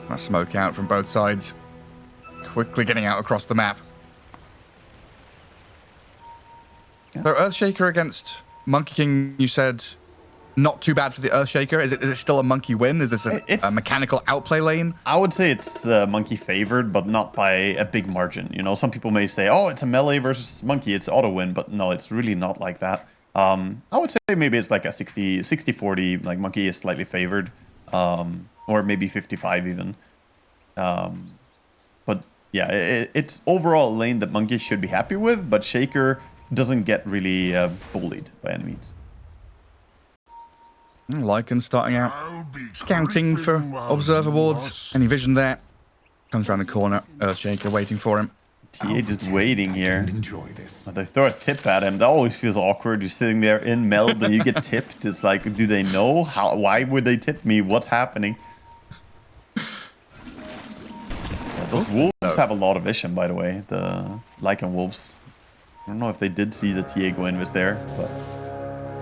That smoke out from both sides. Quickly getting out across the map. Yeah. So Earthshaker against Monkey King, you said not too bad for the Earthshaker. Is it still a Monkey win? Is this a mechanical outplay lane? I would say it's Monkey favored, but not by a big margin. You know, some people may say, oh, it's a melee versus Monkey, it's auto win, but no, it's really not like that. I would say maybe it's like a 60-40, like Monkey is slightly favored, or maybe 55 even. But yeah, it's overall a lane that Monkey should be happy with, but Shaker doesn't get really bullied by any means. Lycan starting out, scouting for observer wards. Any vision there? Comes around the corner, Earthshaker waiting for him. TA just waiting here. They throw a tip at him. That always feels awkward. You're sitting there in meld and you get tipped. It's like, do they know? Why would they tip me? What's happening? Those wolves have a lot of vision, by the way. The Lycan wolves. I don't know if they did see the TA go in was there, but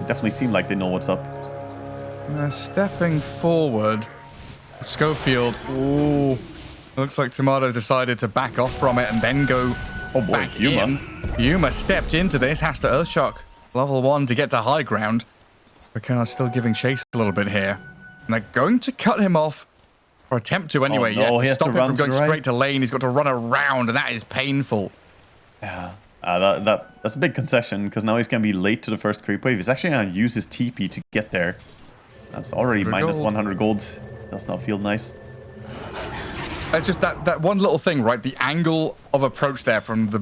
it definitely seemed like they know what's up. Stepping forward. Schofield. Ooh. Looks like Tomato decided to back off from it and then go back in. Yuma stepped into this, has to Earthshock level 1 to get to high ground. But still giving chase a little bit here. And they're going to cut him off, or attempt to anyway. Oh, no, he has stop to him from going straight to lane. He's got to run around, and that is painful. Yeah, that's a big concession, because now he's going to be late to the first creep wave. He's actually going to use his TP to get there. That's already minus 100 gold. Does not feel nice. It's just that one little thing, right? The angle of approach there from the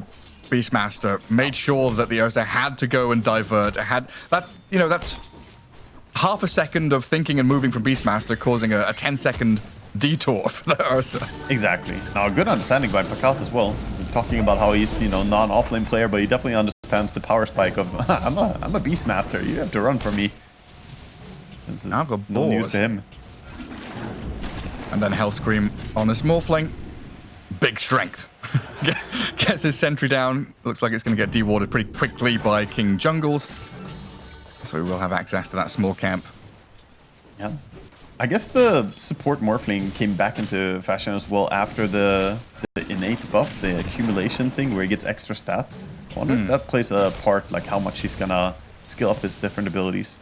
Beastmaster made sure that the Ursa had to go and divert. That's half a second of thinking and moving from Beastmaster, causing a 10-second detour for the Ursa. Exactly. Now, a good understanding by Pakas as well. We're talking about how he's, non-offlane player, but he definitely understands the power spike of, I'm a Beastmaster. You have to run for me. This is no news to him. And then Hellscream on this Morphling. Big strength. Gets his sentry down. Looks like it's going to get dewarded pretty quickly by King Jungles. So we will have access to that small camp. Yeah. I guess the support Morphling came back into fashion as well after the innate buff, the accumulation thing where he gets extra stats. I wonder if that plays a part, like how much he's going to skill up his different abilities.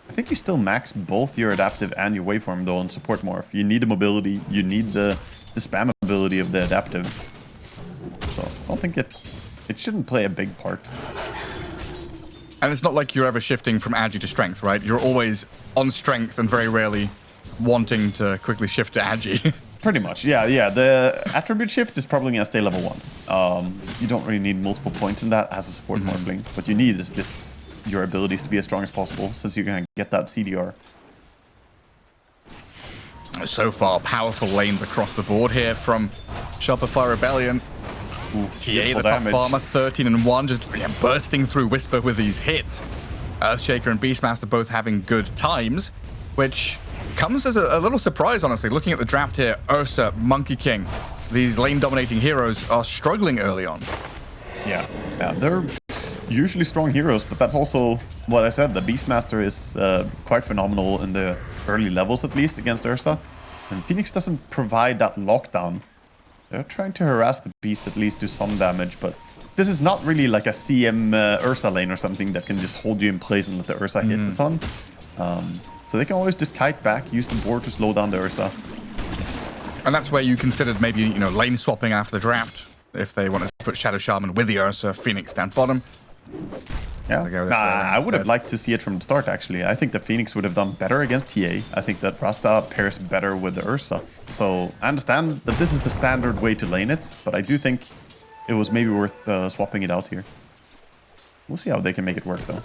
I think you still max both your adaptive and your waveform though on support morph. You need the mobility, you need the spam ability of the adaptive. So I don't think it shouldn't play a big part. And it's not like you're ever shifting from agi to strength, right? You're always on strength and very rarely wanting to quickly shift to agi. Pretty much, yeah. The attribute shift is probably gonna stay level 1. You don't really need multiple points in that as a support morphling. What you need is just your abilities to be as strong as possible, since you're going to get that CDR. So far, powerful lanes across the board here from Shopify Rebellion. TA, the top farmer, 13-1, just bursting through Whisper with these hits. Earthshaker and Beastmaster both having good times, which comes as a little surprise, honestly. Looking at the draft here, Ursa, Monkey King, these lane-dominating heroes are struggling early on. Yeah, they're usually strong heroes, but that's also what I said. The Beastmaster is quite phenomenal in the early levels, at least, against Ursa. And Phoenix doesn't provide that lockdown. They're trying to harass the Beast, at least do some damage, but this is not really like a CM Ursa lane or something that can just hold you in place and let the Ursa hit a ton. So they can always just kite back, use the board to slow down the Ursa. And that's where you considered maybe, lane swapping after the draft, if they wanted to put Shadow Shaman with the Ursa, Phoenix down bottom. Yeah, I would have liked to see it from the start, actually. I think that Phoenix would have done better against TA. I think that Rasta pairs better with the Ursa. So I understand that this is the standard way to lane it, but I do think it was maybe worth swapping it out here. We'll see how they can make it work, though.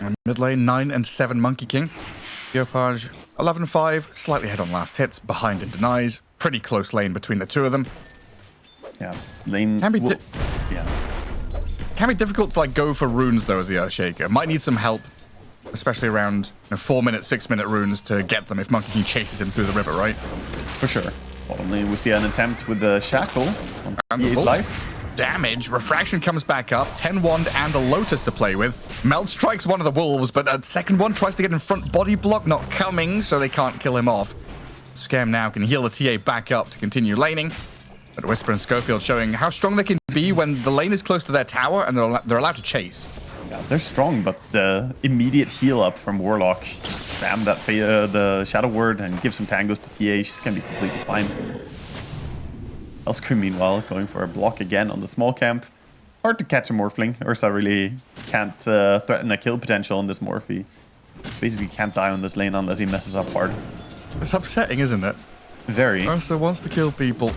And mid lane, 9-7 Monkey King. Geopage, 11-5, slightly ahead on last hits, behind in denies. Pretty close lane between the two of them. Yeah, lane... Can be difficult to go for runes though as the Earthshaker. Might need some help, especially around 4-minute, 6-minute runes to get them if Monkey King chases him through the river, right? For sure. Bottom lane, we see an attempt with the Shackle on TA's life. Damage, Refraction comes back up, 10 Wand and a Lotus to play with. Meld strikes one of the wolves, but a second one tries to get in front, body block not coming, so they can't kill him off. Scam now can heal the TA back up to continue laning. But Whisper and Schofield showing how strong they can be when the lane is close to their tower and they're allowed to chase. Yeah, they're strong, but the immediate heal up from Warlock, just spam that the Shadow Word and give some tangos to TA. She's going to be completely fine. Hellscream, meanwhile, going for a block again on the small camp. Hard to catch a Morphling. Ursa really can't threaten a kill potential on this Morphe. Basically can't die on this lane unless he messes up hard. It's upsetting, isn't it? Very. Ursa wants to kill people.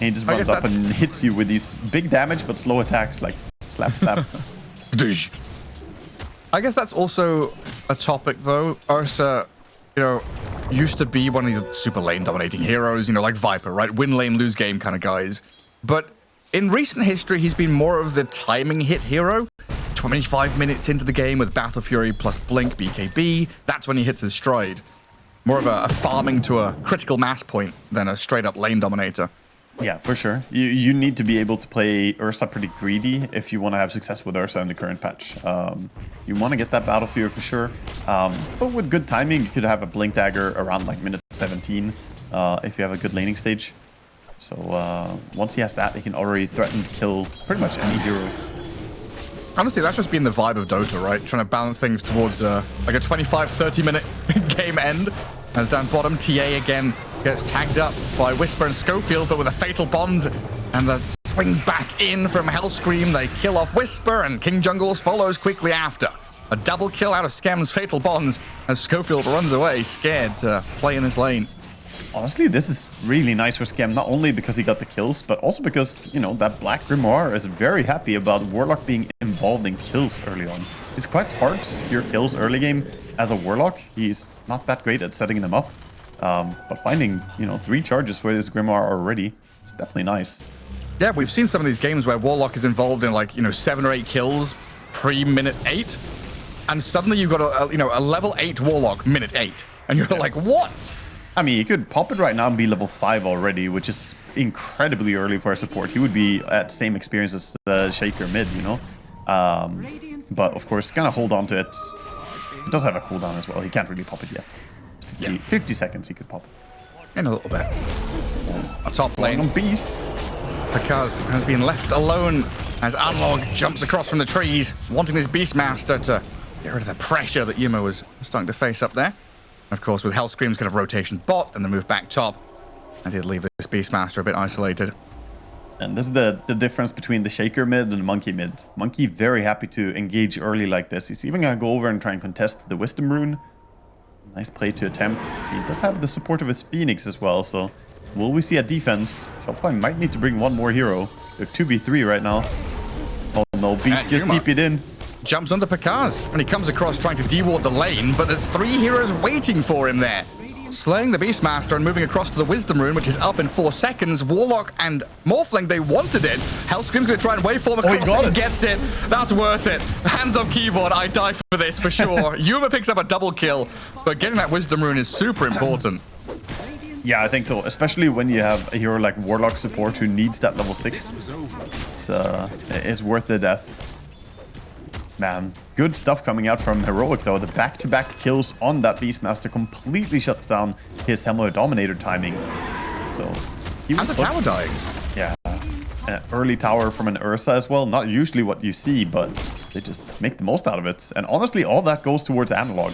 And he just runs up and hits you with these big damage but slow attacks like slap, slap. I guess that's also a topic, though. Ursa, used to be one of these super lane dominating heroes, like Viper, right? Win lane, lose game kind of guys. But in recent history, he's been more of the timing hit hero. 25 minutes into the game with Battle Fury plus Blink BKB, that's when he hits his stride. More of a farming to a critical mass point than a straight up lane dominator. Yeah, for sure. You need to be able to play Ursa pretty greedy if you want to have success with Ursa in the current patch. You want to get that Battle Fury for sure. But with good timing, you could have a Blink Dagger around like minute 17 if you have a good laning stage. So once he has that, he can already threaten to kill pretty much any hero. Honestly, that's just been the vibe of Dota, right? Trying to balance things towards like a 25-30 minute game end. As down bottom, TA again gets tagged up by Whisper and Schofield, but with a fatal bond. And the swing back in from Hellscream. They kill off Whisper, and King Jungles follows quickly after. A double kill out of Scam's fatal bonds as Schofield runs away, scared to play in this lane. Honestly, this is really nice for Scam, not only because he got the kills, but also because, that Black Grimoire is very happy about Warlock being involved in kills early on. It's quite hard to secure kills early game as a Warlock. He's not that great at setting them up. But finding, 3 charges for this Grimoire already, it's definitely nice. Yeah, we've seen some of these games where Warlock is involved in 7 or 8 kills pre-minute 8. And suddenly you've got a level 8 Warlock minute 8. And you're like, what? I mean, he could pop it right now and be level 5 already, which is incredibly early for a support. He would be at same experience as the Shaker mid, But of course, kind of hold on to it. It does have a cooldown as well. He can't really pop it yet. It's 50 seconds he could pop it. In a little bit. A top lane. On Beast. Pakaz has been left alone as Unlog jumps across from the trees, wanting this Beastmaster to get rid of the pressure that Yuma was starting to face up there. Of course, with Hellscream's kind of rotation bot and the move back top, I did leave this Beastmaster a bit isolated. And this is the difference between the Shaker mid and the Monkey mid. Monkey very happy to engage early like this. He's even going to go over and try and contest the Wisdom Rune. Nice play to attempt. He does have the support of his Phoenix as well, so will we see a defense? Shopify might need to bring one more hero. They're 2v3 right now. Oh no, Beast just TP'd in. Jumps onto Pakaz, and he comes across trying to deward the lane, but there's 3 heroes waiting for him there. Slaying the Beastmaster and moving across to the Wisdom Rune, which is up in 4 seconds. Warlock and Morphling, they wanted it. Hellscream's going to try and waveform across and gets it. That's worth it. Hands up keyboard, I die for this for sure. Yuma picks up a double kill, but getting that Wisdom Rune is super important. Yeah, I think so, especially when you have a hero like Warlock support who needs that level 6. It's worth the death. Man, good stuff coming out from Heroic though. The back-to-back kills on that Beastmaster completely shuts down his Helmo Dominator timing. So he was... And the tower dying. Yeah. Early tower from an Ursa as well. Not usually what you see, but they just make the most out of it. And honestly, all that goes towards Analog.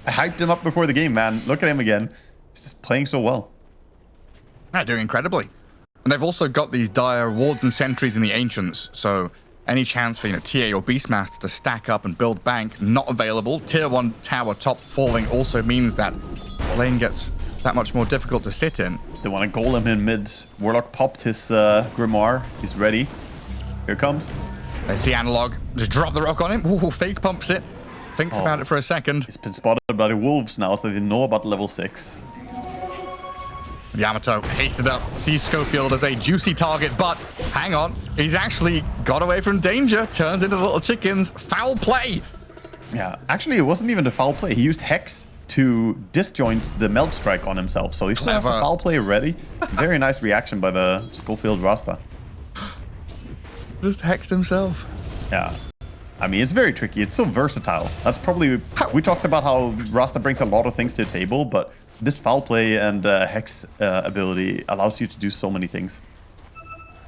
I hyped him up before the game, man. Look at him again. He's just playing so well. Yeah, doing incredibly. And they've also got these dire wards and sentries in the Ancients, so any chance for TA or Beastmaster to stack up and build bank, not available. Tier 1 tower top falling also means that lane gets that much more difficult to sit in. They want to golem in mid. Warlock popped his Grimoire. He's ready. Here comes. They see Analog. Just drop the rock on him. Ooh, fake pumps it. Thinks about it for a second. He's been spotted by the wolves now, so they know about level 6. Yamato hasted up, sees Schofield as a juicy target, but hang on, he's actually got away from danger, turns into the little chickens. Foul play! Yeah, actually it wasn't even the foul play. He used Hex to disjoint the Melt Strike on himself, so he still has the foul play ready. Very nice reaction by the Schofield Rasta. Just hexed himself. Yeah. I mean, it's very tricky. It's so versatile. That's probably... We talked about how Rasta brings a lot of things to the table, but this foul play and Hex ability allows you to do so many things.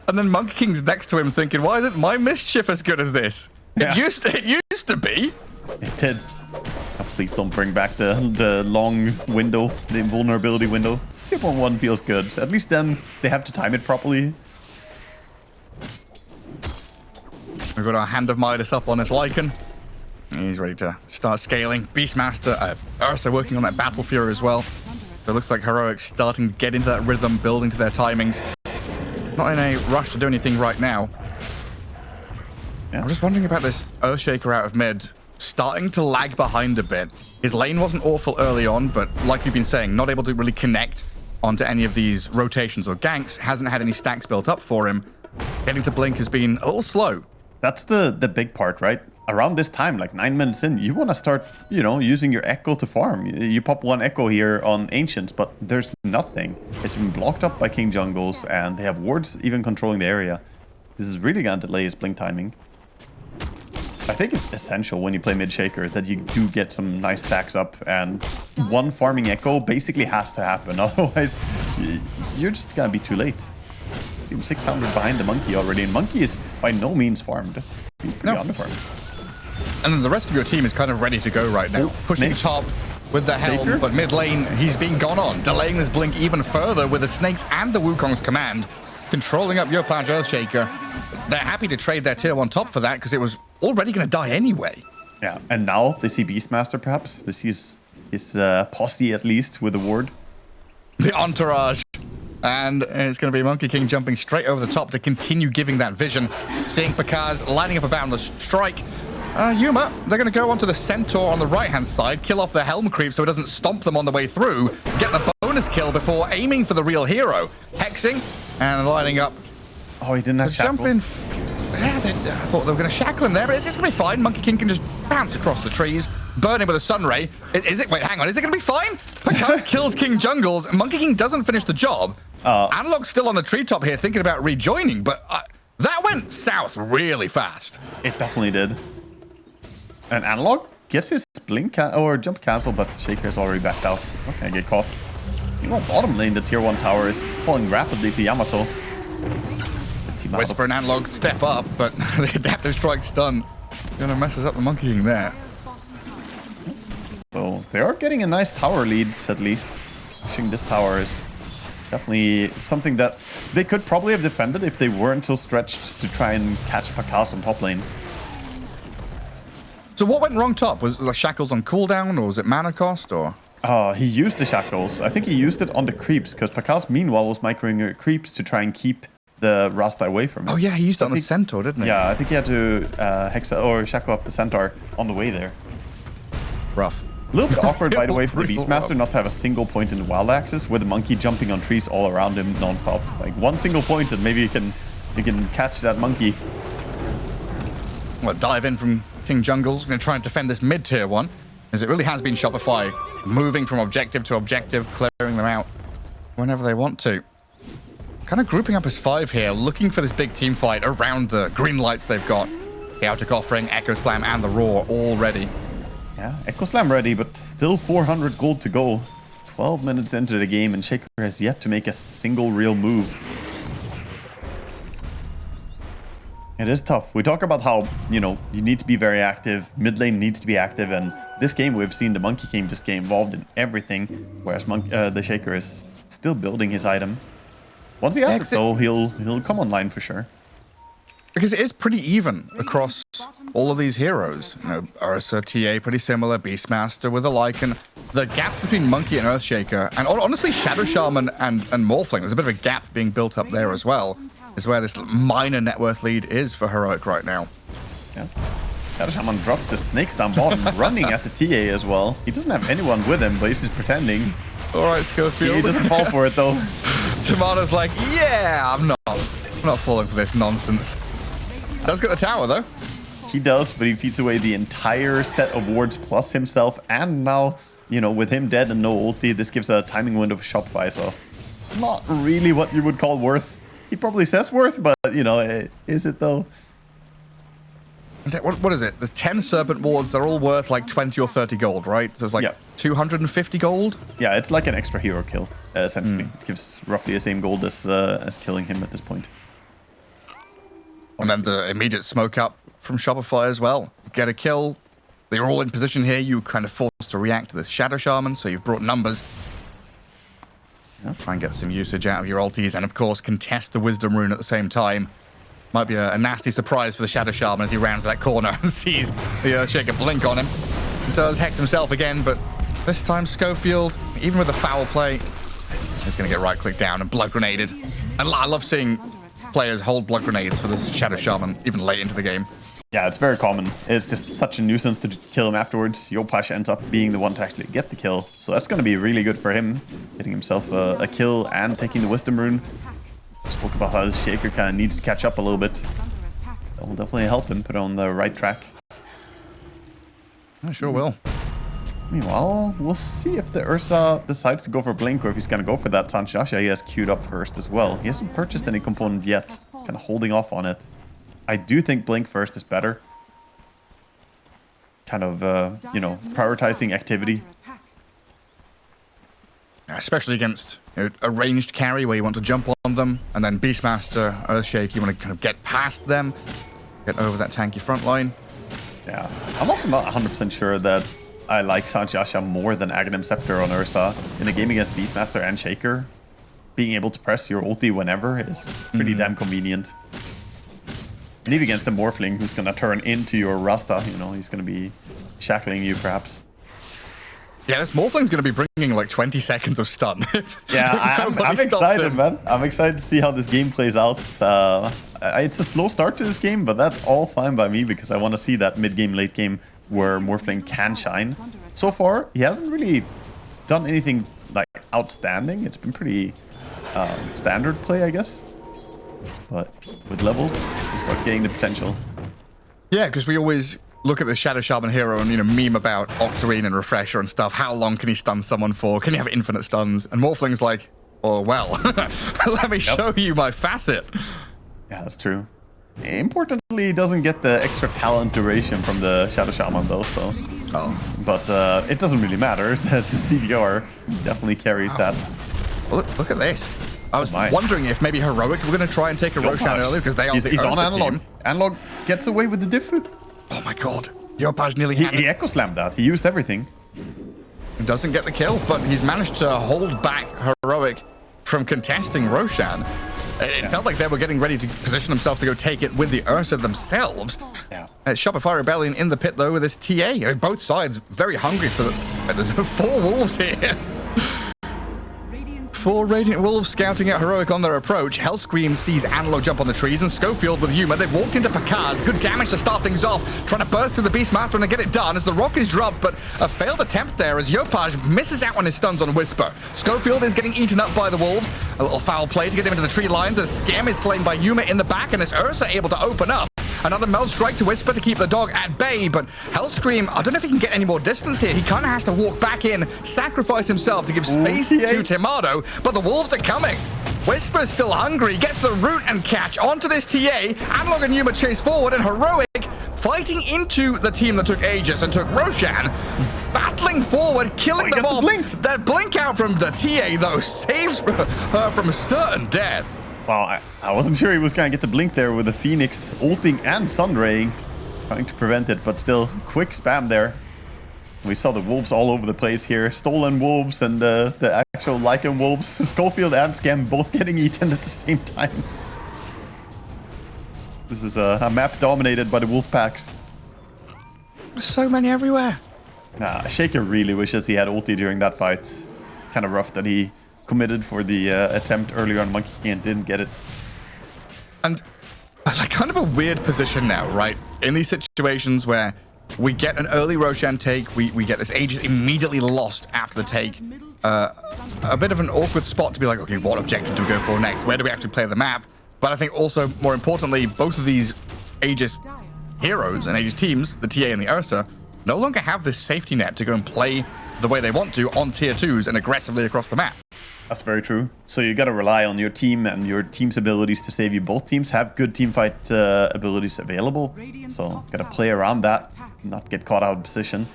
And then Monkey King's next to him thinking, why isn't my mischief as good as this? Yeah. It used to be. It did. Oh, please don't bring back the long window, the invulnerability window. Seaborn 1 feels good. At least then they have to time it properly. We've got our Hand of Midas up on this Lycan. He's ready to start scaling. Beastmaster, Ursa working on that Battle Fury as well. So it looks like Heroics starting to get into that rhythm, building to their timings. Not in a rush to do anything right now. Yeah. I'm just wondering about this Earthshaker out of mid. Starting to lag behind a bit. His lane wasn't awful early on, but like you've been saying, not able to really connect onto any of these rotations or ganks. Hasn't had any stacks built up for him. Getting to blink has been a little slow. That's the big part, right? Around this time, like 9 minutes in, you want to start, you know, using your Echo to farm. You pop one Echo here on Ancients, but there's nothing. It's been blocked up by King Jungles, and they have wards even controlling the area. This is really going to delay his blink timing. I think it's essential when you play mid-shaker that you do get some nice stacks up, and one farming Echo basically has to happen. Otherwise, you're just going to be too late. Seems 600 behind the Monkey already, and Monkey is by no means farmed. He's pretty underfarmed. And then the rest of your team is kind of ready to go right now. Pushing Snakes. top with the Helm, but mid lane, he's being gone on. Delaying this blink even further with the Snakes and the Wukong's command. Controlling up your Plage Earthshaker. They're happy to trade their tier 1 top for that because it was already going to die anyway. Yeah, and now they see Beastmaster perhaps. They see his posse at least with the ward. The entourage. And it's going to be Monkey King jumping straight over the top to continue giving that vision. Seeing Pakaz lining up a boundless strike. Yuma, they're going to go onto the Centaur on the right-hand side, kill off the Helm creep so it doesn't stomp them on the way through, get the bonus kill before aiming for the real hero. Hexing and lining up. Oh, he didn't have shackle. Jump in. Yeah, I thought they were going to shackle him there, but it's going to be fine. Monkey King can just bounce across the trees, burn him with a Sun Ray. Is it? Wait, hang on. Is it going to be fine? Pakaz kills King Jungles. Monkey King doesn't finish the job. Analog's still on the treetop here thinking about rejoining, but that went south really fast. It definitely did. And Analog gets his blink or jump cancel, but Shaker's already backed out. Okay, get caught. You know, bottom lane, the tier 1 tower is falling rapidly to Yamato. Whisper and Analog step up, but the adaptive strike stun gonna messes up the Monkey King there. So they are getting a nice tower lead, at least. Pushing this tower is definitely something that they could probably have defended if they weren't so stretched to try and catch Pakaz on top lane. So what went wrong top? Was the shackles on cooldown, or was it mana cost, or? He used the shackles. I think he used it on the creeps, because Pakaz meanwhile was microing creeps to try and keep the Rasta away from him. Oh yeah, he used it on the Centaur, didn't he? Yeah, I think he had to hexa or shackle up the Centaur on the way there. Rough. A little bit awkward, by the way, for the Beastmaster not to have a single point in the wild axis with the Monkey jumping on trees all around him non-stop. Like one single point and maybe you can catch that Monkey. Well, dive in from King Jungle's going to try and defend this mid-tier one, as it really has been Shopify moving from objective to objective, clearing them out whenever they want to. Kind of grouping up as 5 here, looking for this big team fight around the green lights they've got. Chaotic Offering, Echo Slam, and the Roar all ready. Yeah, Echo Slam ready, but still 400 gold to go. 12 minutes into the game, and Shaker has yet to make a single real move. It is tough. We talk about how, you know, you need to be very active, mid lane needs to be active, and this game we've seen the Monkey King just get involved in everything, whereas the Shaker is still building his item. Once he has it, though, he'll come online for sure. Because it is pretty even across all of these heroes. You know, Ursa, TA, pretty similar. Beastmaster with a Lycan. The gap between Monkey and Earthshaker, and honestly, Shadow Shaman and Morphling, there's a bit of a gap being built up there as well, is where this minor net worth lead is for Heroic right now. Yeah. Shadow Shaman drops the snakes down bottom, running at the TA as well. He doesn't have anyone with him, but he's just pretending. All right, Schofield. He doesn't fall for it, though. Tomato's like, yeah, I'm not falling for this nonsense. Does get the tower, though. He does, but he feeds away the entire set of wards plus himself. And now, you know, with him dead and no ulti, this gives a timing window for Shopify. So, not really what you would call worth. He probably says worth, but, you know, is it, though? What is it? There's 10 Serpent Wards. They're all worth like 20 or 30 gold, right? So it's like 250 gold? Yeah, it's like an extra hero kill, essentially. It gives roughly the same gold as killing him at this point. And then the immediate smoke up from Shopify as well. Get a kill. They're all in position here. You kind of forced to react to this Shadow Shaman, so you've brought numbers. Try and get some usage out of your ultis, and of course contest the Wisdom Rune at the same time. Might be a nasty surprise for the Shadow Shaman as he rounds that corner and sees the Earthshaker blink on him. He does hex himself again, but this time Schofield, even with the foul play, is going to get right-clicked down and blood grenaded. And I love seeing players hold blood grenades for this Shadow Shaman even late into the game. Yeah, it's very common. It's just such a nuisance to kill him afterwards. Yopaj ends up being the one to actually get the kill. So that's going to be really good for him, getting himself a kill and taking the Wisdom Rune. Spoke about how this Shaker kind of needs to catch up a little bit. That will definitely help him put on the right track. I sure will. Meanwhile, we'll see if the Ursa decides to go for Blink or if he's going to go for that Sanshasha he has queued up first as well. He hasn't purchased any component yet, kind of holding off on it. I do think Blink first is better. Kind of, prioritizing activity. Especially against a ranged carry where you want to jump on them, and then Beastmaster, Earthshake, you want to kind of get past them, get over that tanky front line. Yeah, I'm also not 100% sure that I like Sanshasha more than Aghanim Scepter on Ursa. In a game against Beastmaster and Shaker, being able to press your ulti whenever is pretty damn convenient. And even against the Morphling who's going to turn into your Rasta, he's going to be shackling you perhaps. Yeah, this Morphling's going to be bringing like 20 seconds of stun. Yeah, I'm excited, man. I'm excited to see how this game plays out. It's a slow start to this game, but that's all fine by me because I want to see that mid-game, late-game where Morphling can shine. So far, he hasn't really done anything like outstanding. It's been pretty standard play, I guess. But with levels, we start getting the potential. Yeah, because we always look at the Shadow Shaman hero and, meme about Octarine and Refresher and stuff. How long can he stun someone for? Can he have infinite stuns? And Morphling's like, oh, well, let me show you my facet. Yeah, that's true. Importantly, he doesn't get the extra talent duration from the Shadow Shaman, though, so... Oh. But it doesn't really matter. That's the CDR. Definitely carries that. Well, look at this. I was wondering if maybe Heroic were going to try and take a Roshan earlier because they are he's on Analog. Team. Analog gets away with the Diffu. Oh my god. Yopaj nearly had He Echo Slammed that. He used everything. He doesn't get the kill, but he's managed to hold back Heroic from contesting Roshan. It felt like they were getting ready to position themselves to go take it with the Ursa themselves. Yeah. Shopify Rebellion in the pit, though, with this TA. Both sides very hungry for the... There's 4 wolves here. 4 Radiant Wolves scouting out Heroic on their approach. Hellscream sees Analog jump on the trees, and Schofield with Yuma. They've walked into Pakaz. Good damage to start things off. Trying to burst through the Beastmaster and get it done as the rock is dropped, but a failed attempt there as Yopaj misses out on his stuns on Whisper. Schofield is getting eaten up by the wolves. A little foul play to get him into the tree lines as Scam is slain by Yuma in the back, and is Ursa able to open up. Another Meld Strike to Whisper to keep the dog at bay, but Hellscream, I don't know if he can get any more distance here. He kind of has to walk back in, sacrifice himself to give space to Timado, but the wolves are coming. Whisper's still hungry, gets the root and catch onto this TA. Analog and Yuma chase forward, and Heroic fighting into the team that took Aegis and took Roshan, battling forward, killing them off. That blink out from the TA, though, saves her from certain death. Wow, I wasn't sure he was going to get the blink there with the Phoenix ulting and Sunraying, trying to prevent it, but still, quick spam there. We saw the wolves all over the place here, stolen wolves and the actual Lycan wolves. Schofield and Scam both getting eaten at the same time. This is a map dominated by the wolf packs. So many everywhere. Nah, Shaker really wishes he had ulti during that fight. Kind of rough that he committed for the attempt earlier on Monkey King and didn't get it. And like kind of a weird position now, right? In these situations where we get an early Roshan take, we get this Aegis immediately lost after the take. A bit of an awkward spot to be like, okay, what objective do we go for next? Where do we actually play the map? But I think also, more importantly, both of these Aegis heroes and Aegis teams, the TA and the Ursa, no longer have this safety net to go and play the way they want to on tier 2s and aggressively across the map. That's very true. So you got to rely on your team and your team's abilities to save you. Both teams have good team fight abilities available. So got to play around that, not get caught out of position.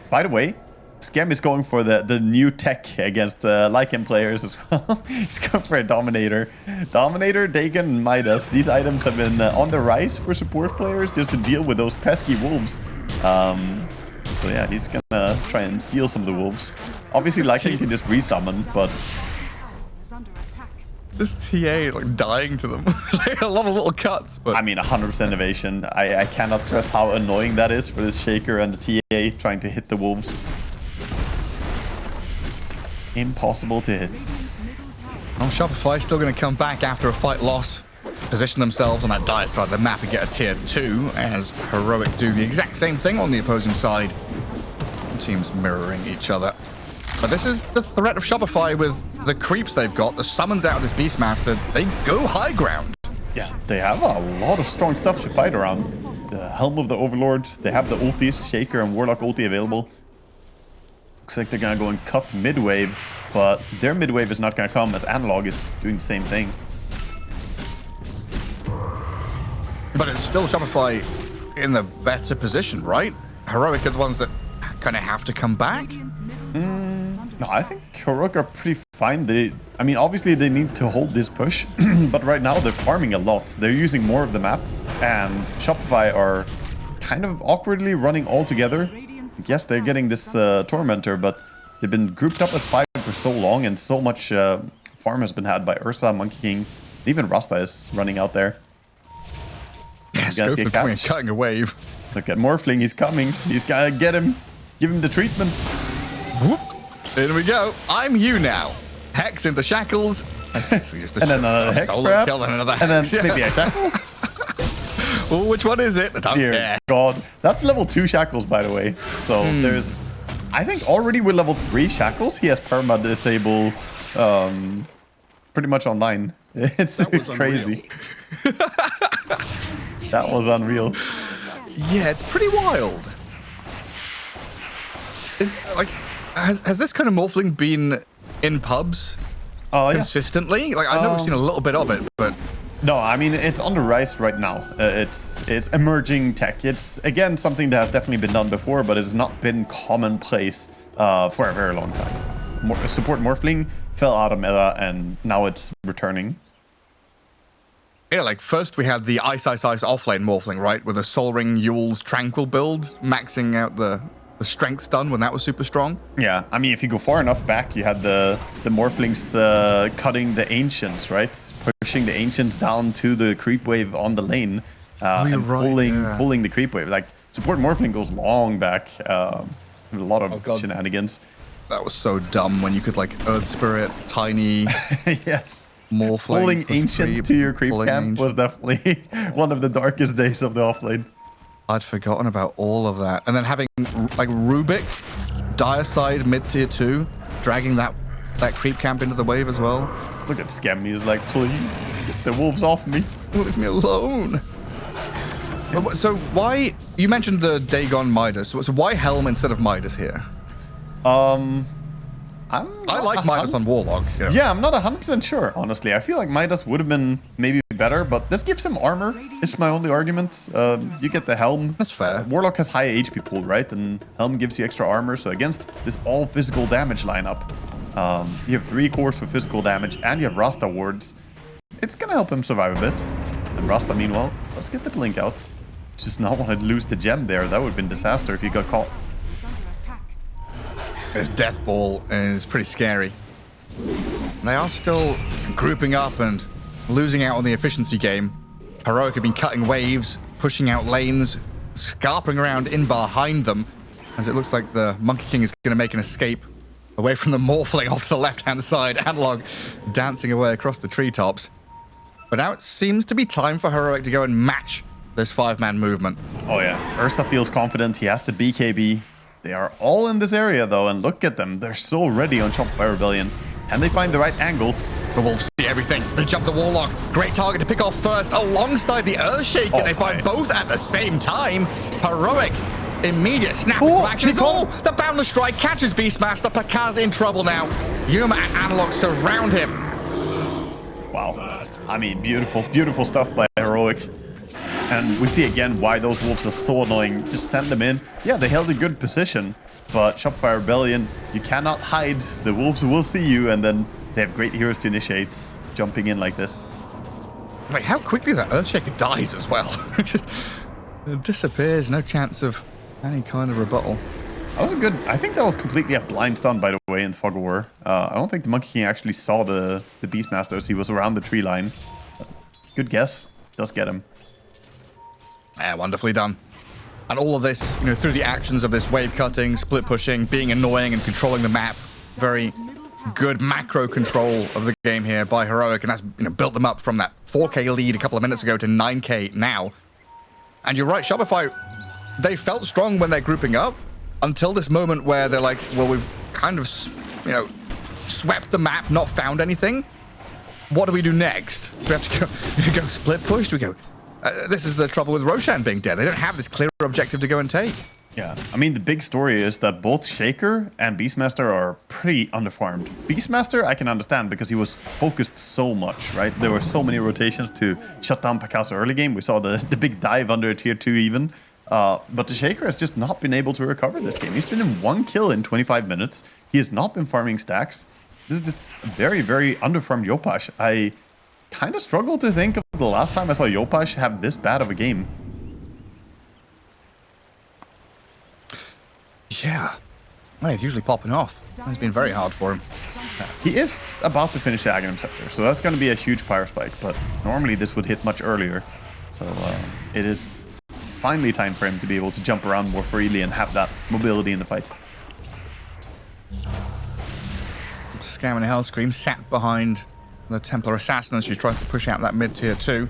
By the way, Scam is going for the new tech against Lycan players as well. He's going for a Dominator. Dominator, Dagon, and Midas. These items have been on the rise for support players just to deal with those pesky wolves. So yeah, he's gonna try and steal some of the wolves. Obviously, Lycan can just resummon, but... This TA is like dying to them. Like a lot of little cuts, but... I mean, 100% evasion. I cannot stress how annoying that is for this Shaker and the TA trying to hit the wolves. Impossible to hit. Well, Shopify still going to come back after a fight loss, position themselves on that dire side of the map and get a tier 2, as Heroic do the exact same thing on the opposing side. Teams mirroring each other. But this is the threat of Shopify with the creeps they've got, the summons out of this Beastmaster. They go high ground. Yeah, they have a lot of strong stuff to fight around. The Helm of the Overlord, they have the ultis, Shaker and Warlock ulti available. Looks like they're gonna go and cut mid-wave, but their mid-wave is not gonna come as Analog is doing the same thing. But it's still Shopify in the better position, right? Heroic are the ones that kind of have to come back. No, I think Heroic are pretty fine. I mean, obviously they need to hold this push, but right now they're farming a lot. They're using more of the map, and Shopify are kind of awkwardly running all together. Yes, they're getting this Tormentor, but they've been grouped up as 5 for so long, and so much farm has been had by Ursa, Monkey King, even Rasta is running out there. Yes, go for cutting a wave. Look at Morphling, he's coming. He's gotta get him, give him the treatment. Whoop. In we go. I'm you now. Hex into shackles. Just and then another Hex, perhaps. And another Hex. And then maybe a shackle. Well, which one is it? Dear God. That's level 2 shackles, by the way. So there's, I think already with level 3 shackles, he has perma disable pretty much online. It's crazy. That was unreal. Yeah, it's pretty wild. Is like, has this kind of morphling been in pubs consistently? Like, I know we've seen a little bit of it, but no, I mean it's on the rise right now. It's emerging tech. It's again something that has definitely been done before, but it has not been commonplace for a very long time. Support morphling fell out of meta, and now it's returning. Yeah, like first we had the Ice offlane morphling, right? With a Soul Ring Yule's Tranquil build, maxing out the strength stun when that was super strong. Yeah, I mean, if you go far enough back, you had the morphlings cutting the Ancients, right? Pushing the Ancients down to the creep wave on the lane and pulling the creep wave. Like, support morphling goes long back. A lot of shenanigans. That was so dumb when you could, like, Earth Spirit, Tiny... Yes. Morphling, pulling Ancients to your creep camp was definitely one of the darkest days of the offlane. I'd forgotten about all of that. And then having, like, Rubik, dire side, mid-tier 2, dragging that creep camp into the wave as well. Look at Scam. He's like, please, get the wolves off me. Leave me alone. So why... You mentioned the Dagon Midas. So why Helm instead of Midas here? I like Midas on Warlock. Yeah, I'm not 100% sure, honestly. I feel like Midas would have been maybe better, but this gives him armor. It's my only argument. You get the Helm. That's fair. Warlock has high HP pool, right? And Helm gives you extra armor. So against this all physical damage lineup, you have 3 cores for physical damage, and you have Rasta wards. It's gonna help him survive a bit. And Rasta, meanwhile, let's get the blink out. Just not want to lose the gem there. That would have been disaster if he got caught. This death ball is pretty scary. They are still grouping up and losing out on the efficiency game. Heroic have been cutting waves, pushing out lanes, scarping around in behind them, as it looks like the Monkey King is going to make an escape away from the morphling off to the left-hand side. Analog dancing away across the treetops. But now it seems to be time for Heroic to go and match this 5-man movement. Oh yeah, Ursa feels confident. He has the BKB. They are all in this area, though, and look at them. They're so ready on Shopify Rebellion. And they find the right angle. The Wolves see everything. They jump the Warlock. Great target to pick off first, alongside the Earthshaker. They find both at the same time. Heroic Immediate snap into action. The Boundless Strike catches Beastmaster. Pakaz in trouble now. Yuma and Analog surround him. Wow. I mean, beautiful, beautiful stuff by Heroic. And we see again why those wolves are so annoying. Just send them in. Yeah, they held a good position, but Shopify Rebellion, you cannot hide. The wolves will see you, and then they have great heroes to initiate, jumping in like this. Like, how quickly that Earthshaker dies as well. Just disappears, no chance of any kind of rebuttal. That was a good... I think that was completely a blind stun, by the way, in Fog of War. I don't think the Monkey King actually saw the Beastmasters. He was around the tree line. Good guess. Does get him. Yeah, wonderfully done. And all of this, you know, through the actions of this wave cutting, split pushing, being annoying and controlling the map. Very good macro control of the game here by Heroic, and that's, you know, built them up from that 4K lead a couple of minutes ago to 9K now. And you're right, Shopify, they felt strong when they're grouping up until this moment where they're like, well, we've kind of, you know, swept the map, not found anything. What do we do next? Do we have to go split push? Do we go... this is the trouble with Roshan being dead. They don't have this clear objective to go and take. Yeah, I mean, the big story is that both Shaker and Beastmaster are pretty underfarmed. Beastmaster, I can understand because he was focused so much, right? There were so many rotations to shut down Pakaz early game. We saw the big dive under tier 2 even. But the Shaker has just not been able to recover this game. He's been in 1 kill in 25 minutes. He has not been farming stacks. This is just very, very underfarmed Yopaj. I kind of struggle to think of the last time I saw Yopaj have this bad of a game. Yeah. Well, he's usually popping off. It's been very hard for him. He is about to finish the Aghanim Scepter, so that's going to be a huge Pyro Spike, but normally this would hit much earlier. So it is finally time for him to be able to jump around more freely and have that mobility in the fight. Scamming Hellscream sat behind the Templar Assassin as she tries to push out that mid-tier 2.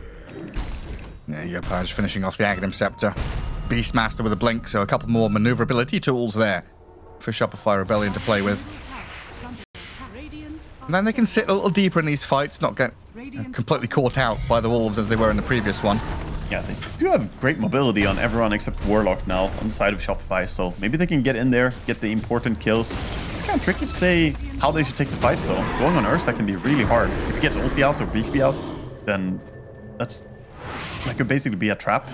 Yeah, Yopaj finishing off the Aghanim Scepter. Beastmaster with a blink, so a couple more maneuverability tools there for Shopify Rebellion to play with. And then they can sit a little deeper in these fights, not get completely caught out by the wolves as they were in the previous one. Yeah, they do have great mobility on everyone except Warlock now on the side of Shopify, so maybe they can get in there, get the important kills. It's kind of tricky to say how they should take the fights though. Going on Ursa can be really hard. If he gets ulti out or BKB out, then that could basically be a trap.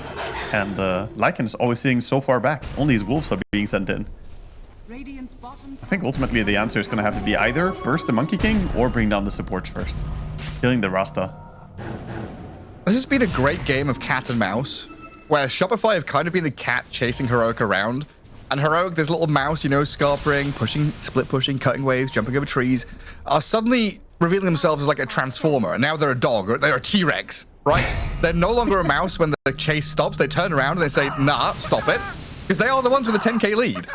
And Lycan is always sitting so far back. Only his wolves are being sent in. I think ultimately the answer is going to have to be either burst the Monkey King or bring down the supports first. Killing the Rasta. This has been a great game of cat and mouse, where Shopify have kind of been the cat chasing Heroic around. And Heroic, this little mouse, you know, scarpering, pushing, split pushing, cutting waves, jumping over trees, are suddenly revealing themselves as like a transformer. And now they're a dog, or they're a T-Rex, right? They're no longer a mouse when the chase stops. They turn around and they say, nah, stop it. Because they are the ones with the 10K lead.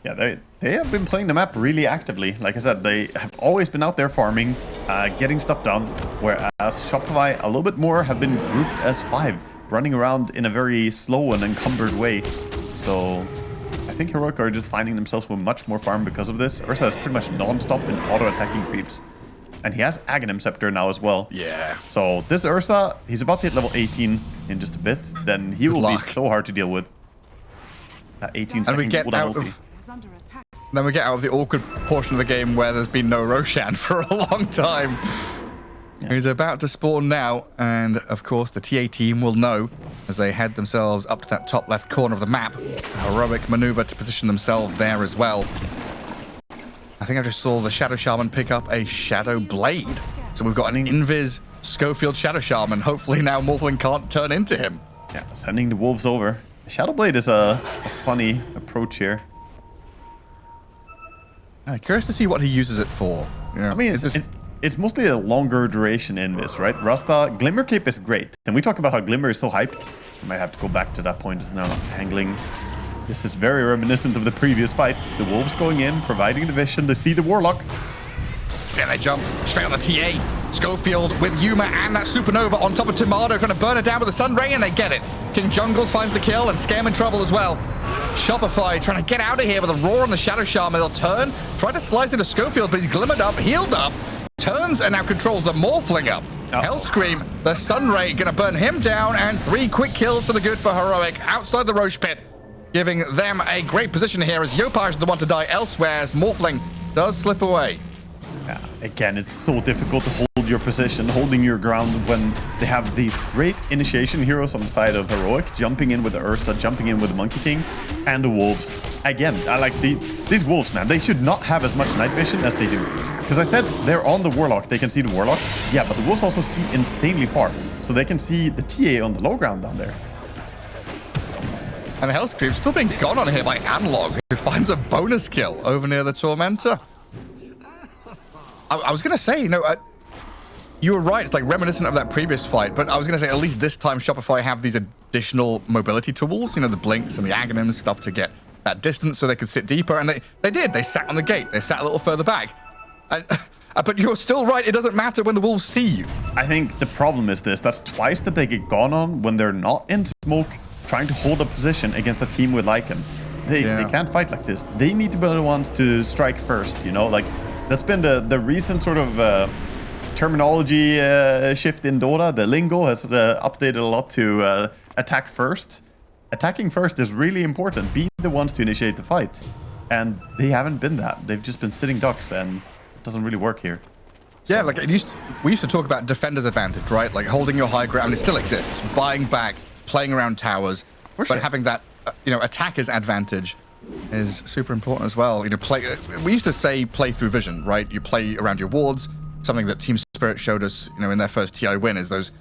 Yeah, they have been playing the map really actively. Like I said, they have always been out there farming, getting stuff done, whereas Shopify a little bit more have been grouped as 5, running around in a very slow and encumbered way. So I think Heroic are just finding themselves with much more farm because of this. Ursa is pretty much non-stop in auto-attacking creeps. And he has Aghanim Scepter now as well. Yeah. So this Ursa, he's about to hit level 18 in just a bit. Then he will be so hard to deal with. 18 seconds cooldown ulti. Then we get out of the awkward portion of the game where there's been no Roshan for a long time. Yeah. He's about to spawn now, and of course the TA team will know as they head themselves up to that top left corner of the map. A heroic maneuver to position themselves there as well. I think I just saw the Shadow Shaman pick up a Shadow Blade. So we've got an Invis Schofield Shadow Shaman. Hopefully now Morphling can't turn into him. Yeah, sending the wolves over. Shadow Blade is a funny approach here. Curious to see what he uses it for. You know, I mean, it's mostly a longer duration in this, right? Rasta, Glimmer Cape is great. And we talk about how Glimmer is so hyped. I might have to go back to that point. It's now angling. This is very reminiscent of the previous fights. The wolves going in, providing the vision. They see the Warlock. Yeah, they jump straight on the TA. Schofield with Yuma and that Supernova on top of Tomato, trying to burn it down with the Sun Ray, and they get it. King Jungles finds the kill, and Scam in trouble as well. Shopify trying to get out of here with a roar on the Shadow Shaman. They'll turn, try to slice into Schofield, but he's glimmered up, healed up, turns, and now controls the Morphling up. Hellscream, the Sun Ray, gonna burn him down, and 3 quick kills to the good for Heroic outside the Roche pit. giving them a great position here as Yopaj is the one to die elsewhere as Morphling does slip away. Yeah, again, it's so difficult to hold your position, holding your ground when they have these great initiation heroes on the side of Heroic, jumping in with the Ursa, jumping in with the Monkey King, and the Wolves. Again, I like these Wolves, man. They should not have as much night vision as they do. Because I said they're on the Warlock, they can see the Warlock. Yeah, but the Wolves also see insanely far. So they can see the TA on the low ground down there. And Hellscream still being gone on here by Analog, who finds a bonus kill over near the Tormentor. I was going to say, you were right. It's like reminiscent of that previous fight, but I was going to say at least this time Shopify have these additional mobility tools, the blinks and the Aghanims, stuff to get that distance so they could sit deeper. And they did. They sat on the gate. They sat a little further back. But you're still right. It doesn't matter when the Wolves see you. I think the problem is this. That's twice that they get gone on when they're not in smoke, trying to hold a position against a team with Lycan. They can't fight like this. They need to be the ones to strike first, Like, that's been the recent sort of terminology shift in Dota. The lingo has updated a lot to attack first. Attacking first is really important. Be the ones to initiate the fight. And they haven't been that. They've just been sitting ducks, and it doesn't really work here. So. Yeah, like we used to talk about defender's advantage, right? Like holding your high ground. It still exists. Buying back, playing around towers, but having that attacker's advantage is super important as well. We used to say play through vision, right? You play around your wards. Something that Team Spirit showed us, in their first TI win is those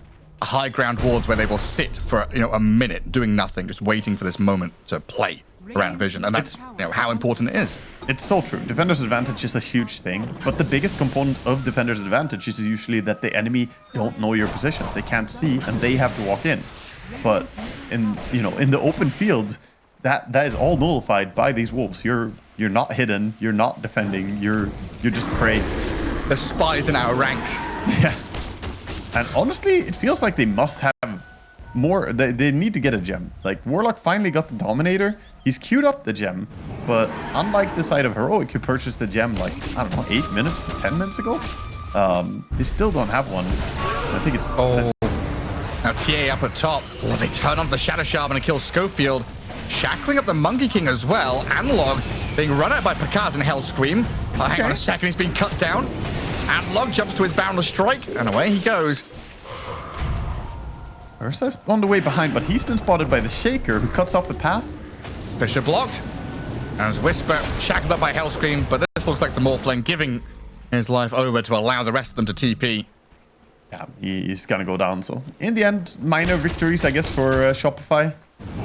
high ground wards where they will sit for a minute doing nothing, just waiting for this moment to play around vision, and that's how important it is. It's so true. Defender's advantage is a huge thing, but the biggest component of defender's advantage is usually that the enemy don't know your positions. They can't see, and they have to walk in. But in the open field, that is all nullified by these Wolves. You're not hidden. You're not defending. You're just prey. The spies in our ranks. Yeah. And honestly, it feels like they must have more. They need to get a gem. Like, Warlock finally got the Dominator. He's queued up the gem. But unlike the side of Heroic, who purchased the gem, 8 minutes, 10 minutes ago, they still don't have one. I think it's... Now TA up at top. They turn on the Shadow Shaman and kill Schofield. Shackling up the Monkey King as well. Analog being run out by Pakaz and Hellscream. Hang on a second, he's being cut down. Analog jumps to his Boundless Strike, and away he goes. Ursa's on the way behind, but he's been spotted by the Shaker, who cuts off the path. Fisher blocked. As Whisper shackled up by Hellscream, but this looks like the Morphling giving his life over to allow the rest of them to TP. Yeah, he's gonna go down, so... In the end, minor victories, I guess, for Shopify.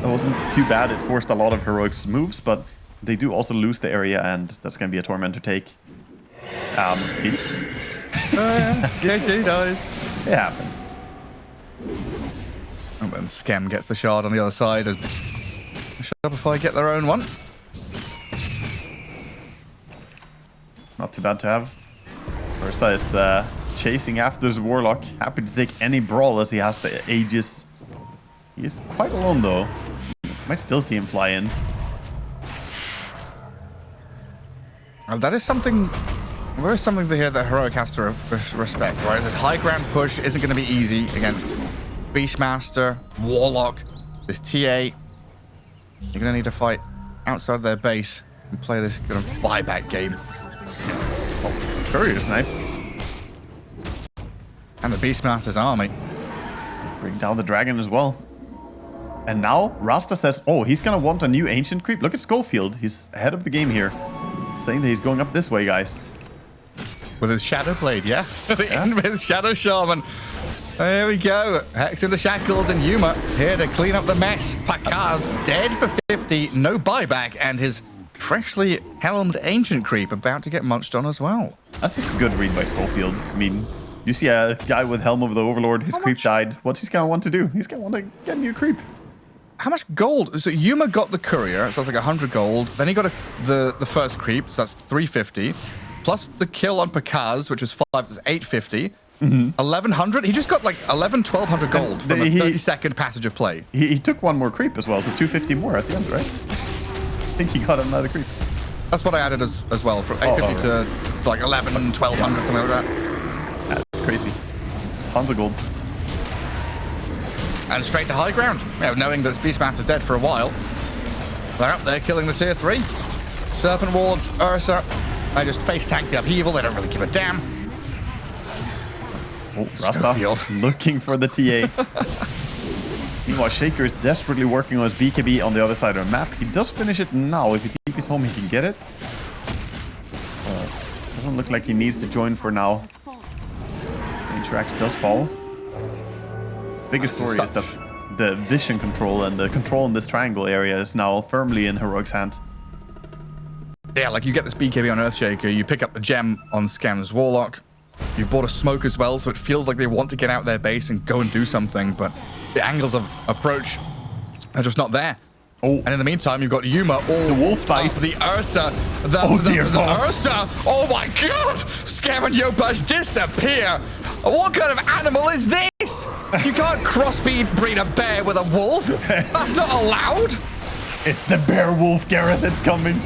That wasn't too bad. It forced a lot of Heroic's moves, but they do also lose the area, and that's gonna be a Tormentor take. Phoenix? GG dies. It happens. And then Scam gets the shard on the other side as Shopify get their own one. Not too bad to have. Ursa is chasing after his Warlock. Happy to take any brawl as he has the Aegis. He is quite alone though. Might still see him fly in. Well, that is something... There is something here that Heroic has to respect, right? This high ground push isn't going to be easy against Beastmaster, Warlock, this TA. You're going to need to fight outside their base and play this kind of buyback game. Oh, Courier Snipe. And the Beastmaster's army. Bring down the dragon as well. And now Rasta says, oh, he's going to want a new Ancient Creep. Look at Schofield. He's ahead of the game here. Saying that he's going up this way, guys. With his Shadow Blade, yeah? The Invis Shadow Shaman. There we go. Hex in the shackles and Yuma here to clean up the mess. Pakaz dead for 50, no buyback, and his freshly helmed Ancient Creep about to get munched on as well. That's just a good read by Schofield. I mean, you see a guy with Helm of the Overlord, his creep died. What's he going to want to do? He's going to want to get a new creep. How much gold? So Yuma got the courier, so that's like 100 gold. Then he got the first creep, so that's 350. Plus the kill on Pakaz, which was 5, that's 850. 1100. He just got like 1200 gold from a 30-second passage of play. He took one more creep as well, so 250 more at the end, right? I think he got another creep. That's what I added as well, from 850 to like 11, 1200, something like that. That's crazy. Tons of gold. And straight to high ground, knowing that Beastmaster's dead for a while. They're up there killing the tier 3. Serpent Wards, Ursa. I just face tank the upheaval. They don't really give a damn. Oh, Rasta looking for the TA. Meanwhile, Shaker is desperately working on his BKB on the other side of the map. He does finish it now. If he TP's home, he can get it. Doesn't look like he needs to join for now. Interax does fall. Biggest story is that the vision control and the control in this triangle area is now firmly in Heroic's hands. Yeah, like you get this BKB on Earthshaker, you pick up the gem on Scam's Warlock. You bought a smoke as well, so it feels like they want to get out their base and go and do something, but the angles of approach are just not there. Oh. And in the meantime, you've got Yuma all the wolf fight. The Ursa. The Ursa. Oh my god! Scam and Yopaj disappear. What kind of animal is this? You can't crossbreed a bear with a wolf. That's not allowed. It's the bear wolf, Gareth. It's coming.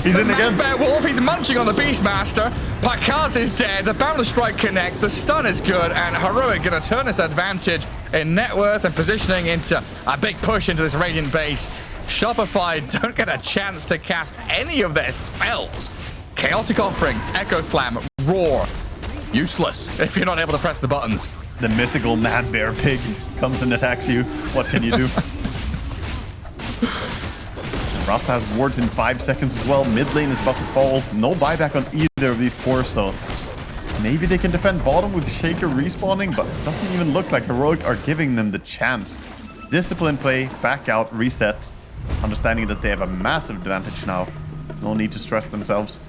He's in again. Bear wolf. He's munching on the Beastmaster. Pakaz is dead. The Boundless Strike connects. The stun is good. And Heroic going to turn this advantage in net worth and positioning into a big push into this Radiant base. Shopify don't get a chance to cast any of their spells. Chaotic Offering, Echo Slam, Roar. Useless if you're not able to press the buttons. The mythical Mad Bear Pig comes and attacks you. What can you do? Rasta has wards in 5 seconds as well. Mid lane is about to fall. No buyback on either of these cores, so maybe they can defend bottom with Shaker respawning, but it doesn't even look like Heroic are giving them the chance. Discipline play, back out, reset. Understanding that they have a massive advantage now. No need to stress themselves.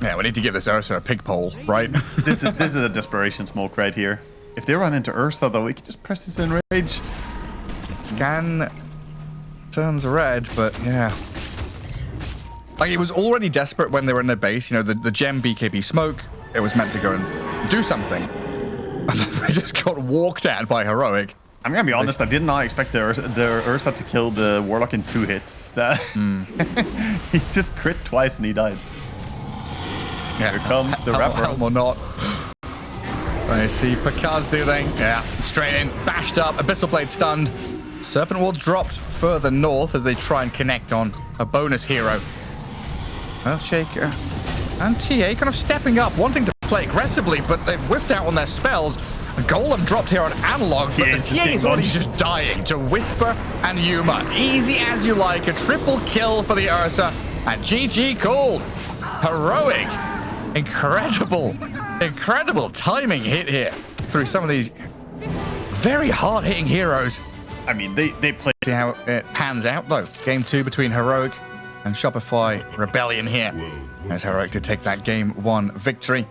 Yeah, we need to give this Ursa a pig pole, right? This is a desperation smoke right here. If they run into Ursa, though, we can just press this enrage. Scan turns red, but yeah. Like, it was already desperate when they were in their base. You know, the gem BKB smoke, it was meant to go and do something. And then they just got walked at by Heroic. I'm gonna be honest, I did not expect the Ursa to kill the Warlock in 2 hits. He just crit twice and he died. Yeah. Here comes the wrapper. Helm or not. I see Pakaz doing. Yeah, straight in, bashed up, Abyssal Blade stunned. Serpent Ward dropped further north as they try and connect on a bonus hero. Earthshaker and TA kind of stepping up, wanting to play aggressively, but they've whiffed out on their spells. Golem dropped here on Analog, but the TA is already just dying to Whisper and Yuma. Easy as you like, a triple kill for the Ursa, and GG called. Heroic. Incredible timing hit here through some of these very hard-hitting heroes. I mean, they play. See how it pans out, though. Game 2 between Heroic and Shopify Rebellion here, as Heroic did take that Game 1 victory.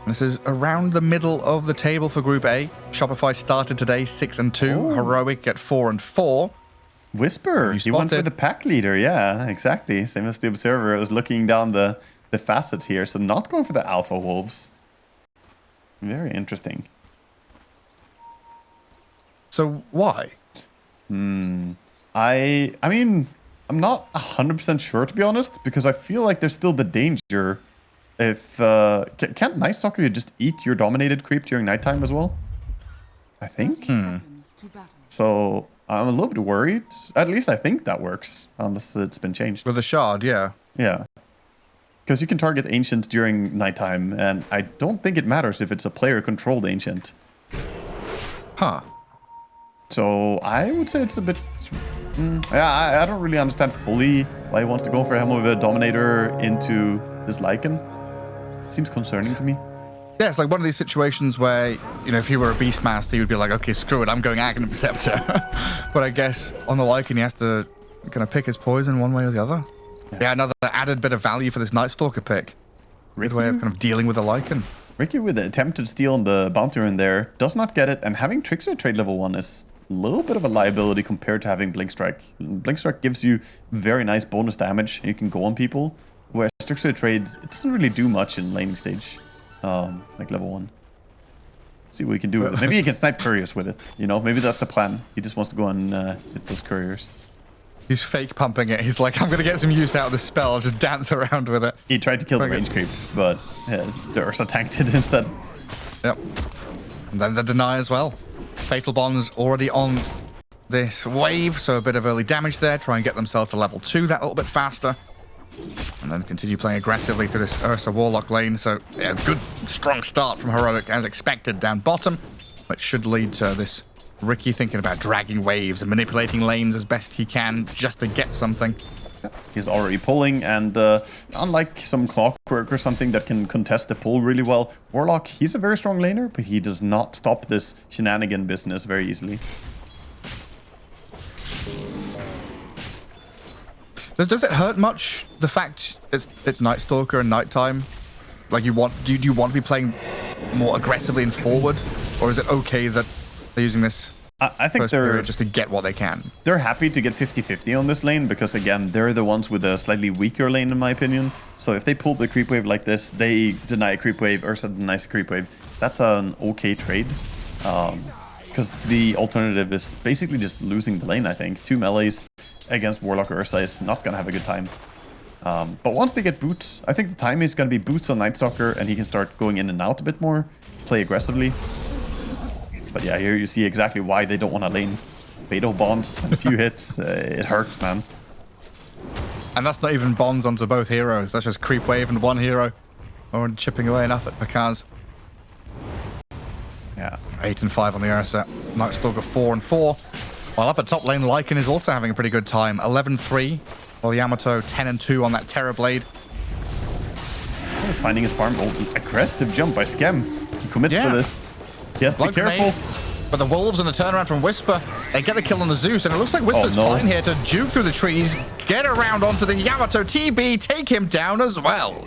This is around the middle of the table for Group A. Shopify started today 6-2. Ooh. Heroic at 4-4. Whisper, he went with the pack leader. Yeah, exactly. Same as the Observer. I was looking down the facets here, so not going for the Alpha Wolves. Very interesting. So why? I mean, I'm not 100% sure, to be honest, because I feel like there's still the danger. If can't Night Stalker just eat your dominated creep during nighttime as well? I think. So I'm a little bit worried. At least I think that works, unless it's been changed. With a shard, yeah. Yeah. Because you can target Ancients during nighttime, and I don't think it matters if it's a player-controlled Ancient. Huh. So I would say it's a bit... yeah, I don't really understand fully why he wants to go for him with a Dominator into this Lycan. It seems concerning to me. Yeah, it's like one of these situations where, you know, if you were a Beastmaster, you'd be like, okay, screw it, I'm going Aghanim Scepter. But I guess on the Lycan, he has to kind of pick his poison one way or the other. Yeah, another added bit of value for this Night Stalker pick. Good way of kind of dealing with the Lycan. Ricky with the attempted steal on the Bounty Rune there does not get it, and having Trickster trade level 1 is a little bit of a liability compared to having Blink Strike. Blink Strike gives you very nice bonus damage, and you can go on people, whereas Trickster trade, it doesn't really do much in laning stage, like level 1. See what we can do with it. Maybe he can snipe couriers with it, you know? Maybe that's the plan. He just wants to go and hit those couriers. He's fake pumping it. He's like, I'm going to get some use out of this spell. I'll just dance around with it. He tried to kill the range creep, but the Ursa tanked it instead. Yep. And then the deny as well. Fatal Bonds already on this wave, so a bit of early damage there. Try and get themselves to level 2 that little bit faster. And then continue playing aggressively through this Ursa Warlock lane. So, yeah, good, strong start from Heroic as expected down bottom, which should lead to this Ricky thinking about dragging waves and manipulating lanes as best he can just to get something. He's already pulling, and unlike some Clockwork or something that can contest the pull really well, Warlock, he's a very strong laner, but he does not stop this shenanigan business very easily. Does it hurt much, the fact it's Night Stalker and nighttime? Like, do you want to be playing more aggressively and forward, or is it okay that they're using this I think they're just to get what they can? They're happy to get 50-50 on this lane because, again, they're the ones with a slightly weaker lane, in my opinion. So if they pull the creep wave like this, they deny a creep wave, Ursa denies a creep wave. That's an okay trade. Because the alternative is basically just losing the lane, I think. 2 melees against Warlock or Ursa is not going to have a good time. But once they get boots, I think the time is going to be boots on Night Stalker, and he can start going in and out a bit more, play aggressively. But yeah, here you see exactly why they don't want to lane. Fatal bonds and a few hits, it hurts, man. And that's not even bonds onto both heroes. That's just creep wave and one hero. Or chipping away enough at Pakaz. Yeah, 8 and 5 on the Ursa. Night Stalker 4 and 4. While up at top lane, Lycan is also having a pretty good time. 11-3. While Yamato 10 and 2 on that Terrorblade. He's finding his farm. Oh, aggressive jump by Skem. He commits for this. Yes, be careful. But the Wolves and the turnaround from Whisper, they get the kill on the Zeus, and it looks like Whisper's fine here to juke through the trees, get around onto the Yamato TB, take him down as well.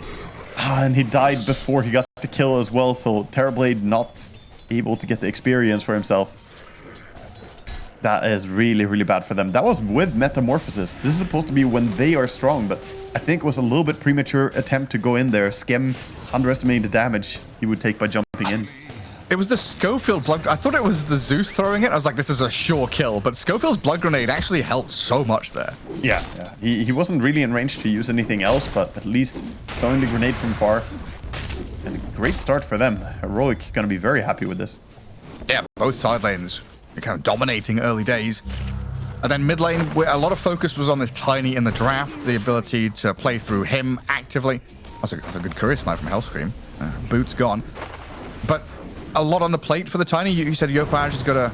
And he died before he got the kill as well, so Terrorblade not able to get the experience for himself. That is really, really bad for them. That was with Metamorphosis. This is supposed to be when they are strong, but I think it was a little bit premature attempt to go in there. Skem underestimating the damage he would take by jumping in. It was the Schofield blood. I thought it was the Zeus throwing it. I was like, this is a sure kill. But Schofield's blood grenade actually helped so much there. Yeah. He wasn't really in range to use anything else, but at least throwing the grenade from far. And a great start for them. Heroic gonna be very happy with this. Yeah, both side lanes are kind of dominating early days. And then mid lane, where a lot of focus was on this Tiny in the draft, the ability to play through him actively. That's a good career snipe from Hellscream. Boots gone. But a lot on the plate for the Tiny. You said Yopaj is gonna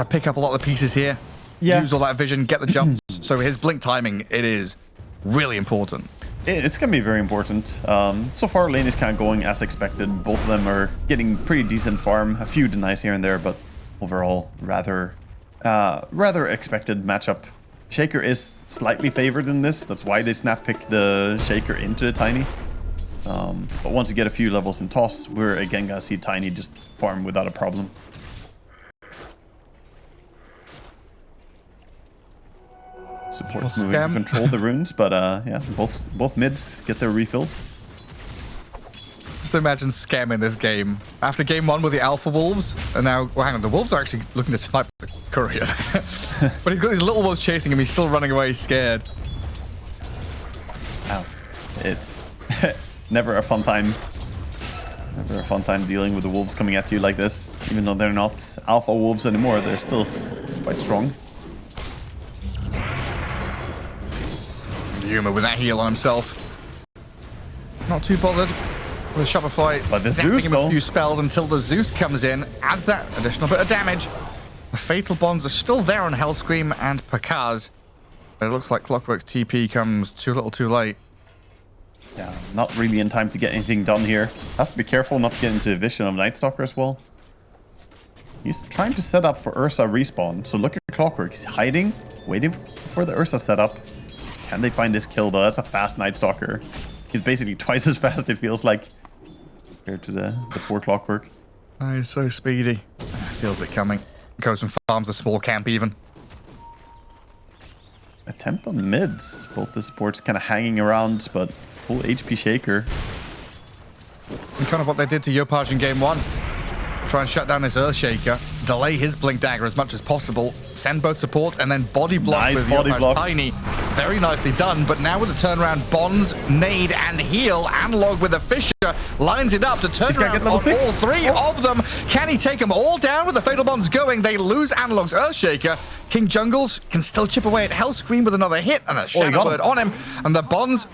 pick up a lot of the pieces here. Yeah. Use all that vision, get the jumps. So his blink timing, it is really important. It's gonna be very important. So far, lane is kind of going as expected. Both of them are getting pretty decent farm. A few denies here and there, but overall, rather expected matchup. Shaker is slightly favored in this. That's why they snap pick the Shaker into the Tiny. But once you get a few levels in toss, we're again gonna see Tiny just farm without a problem. Support's moving to control the runes, but yeah, both mids get their refills. Just imagine Skem in this game. After game 1 with the Alpha Wolves, and now, well, hang on, the Wolves are actually looking to snipe the courier. But he's got these little wolves chasing him, he's still running away scared. Ow. It's never a fun time. Never a fun time dealing with the wolves coming at you like this. Even though they're not alpha wolves anymore, they're still quite strong. Yuma with that heal on himself. Not too bothered with Shopify. But the Zeus, him a few spells until the Zeus comes in, adds that additional bit of damage. The Fatal Bonds are still there on Hellscream and Pakaz. But it looks like Clockwork's TP comes too little too late. Yeah, not really in time to get anything done here. Has to be careful not to get into vision of Night Stalker as well. He's trying to set up for Ursa respawn. So look at Clockwork. He's hiding, waiting for the Ursa setup. Can they find this kill though? That's a fast Night Stalker. He's basically twice as fast, it feels like, compared to the poor Clockwork. Oh, he's so speedy. Feels it coming. Goes and farms a small camp even. Attempt on mids. Both the supports kind of hanging around, but full HP Shaker. And kind of what they did to Yopaj in game 1. Try and shut down his Earthshaker, delay his Blink Dagger as much as possible, send both supports, and then body block with Yopaj Tiny. very nicely done. But now with the turnaround, Bonds, Nade, and Heal, Analog with a Fisher lines it up to turn around on all three of them. Can he take them all down with the Fatal Bonds going? They lose Analog's Earthshaker. King Jungles can still chip away at Hellscream with another hit and a Shadow Word on him. And the Bonds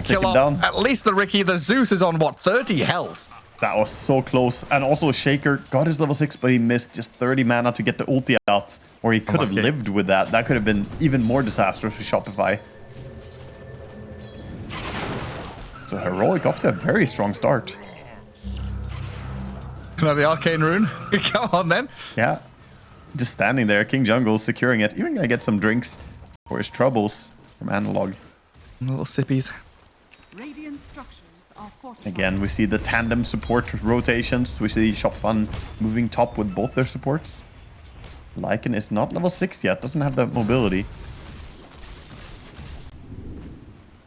kill off down. At least the Ricky. The Zeus is on, what, 30 health? That was so close. And also Shaker got his level 6, but he missed just 30 mana to get the ulti out. Or he could have lived with that. That could have been even more disastrous for Shopify. So Heroic off to a very strong start. The Arcane Rune. Come on then. Yeah. Just standing there. King Jungle securing it. Even gonna get some drinks for his troubles from Analog. Little sippies. Radiant structures are fortified. Again, we see the tandem support rotations. We see Shopfun moving top with both their supports. Lycan is not level 6 yet. Doesn't have the mobility.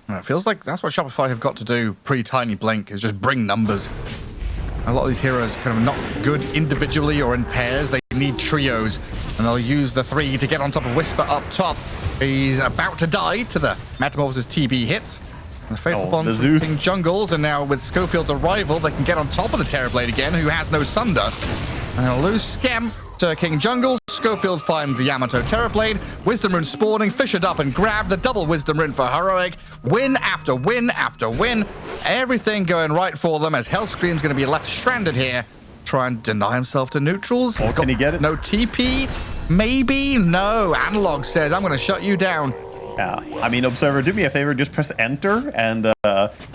It feels like that's what Shopify have got to do pre-Tiny Blink, is just bring numbers. A lot of these heroes kind of not good individually or in pairs. They need trios, and they'll use the 3 to get on top of Whisper up top. He's about to die to the Metamorphosis TB hits. The Fatal Bonds King Jungles, and now with Schofield's arrival, they can get on top of the Terrorblade again, who has no Sunder. And they'll lose Scam to King Jungles. Schofield finds the Yamato Terrorblade. Wisdom Rune spawning, fished up and grabbed the double Wisdom Rune for Heroic. Win after win after win. Everything going right for them as Hellscream's going to be left stranded here. Try and deny himself to neutrals. Oh, can he get it? No TP? Maybe? No. Analog says, I'm going to shut you down. Yeah, I mean, Observer, do me a favor, just press enter, and then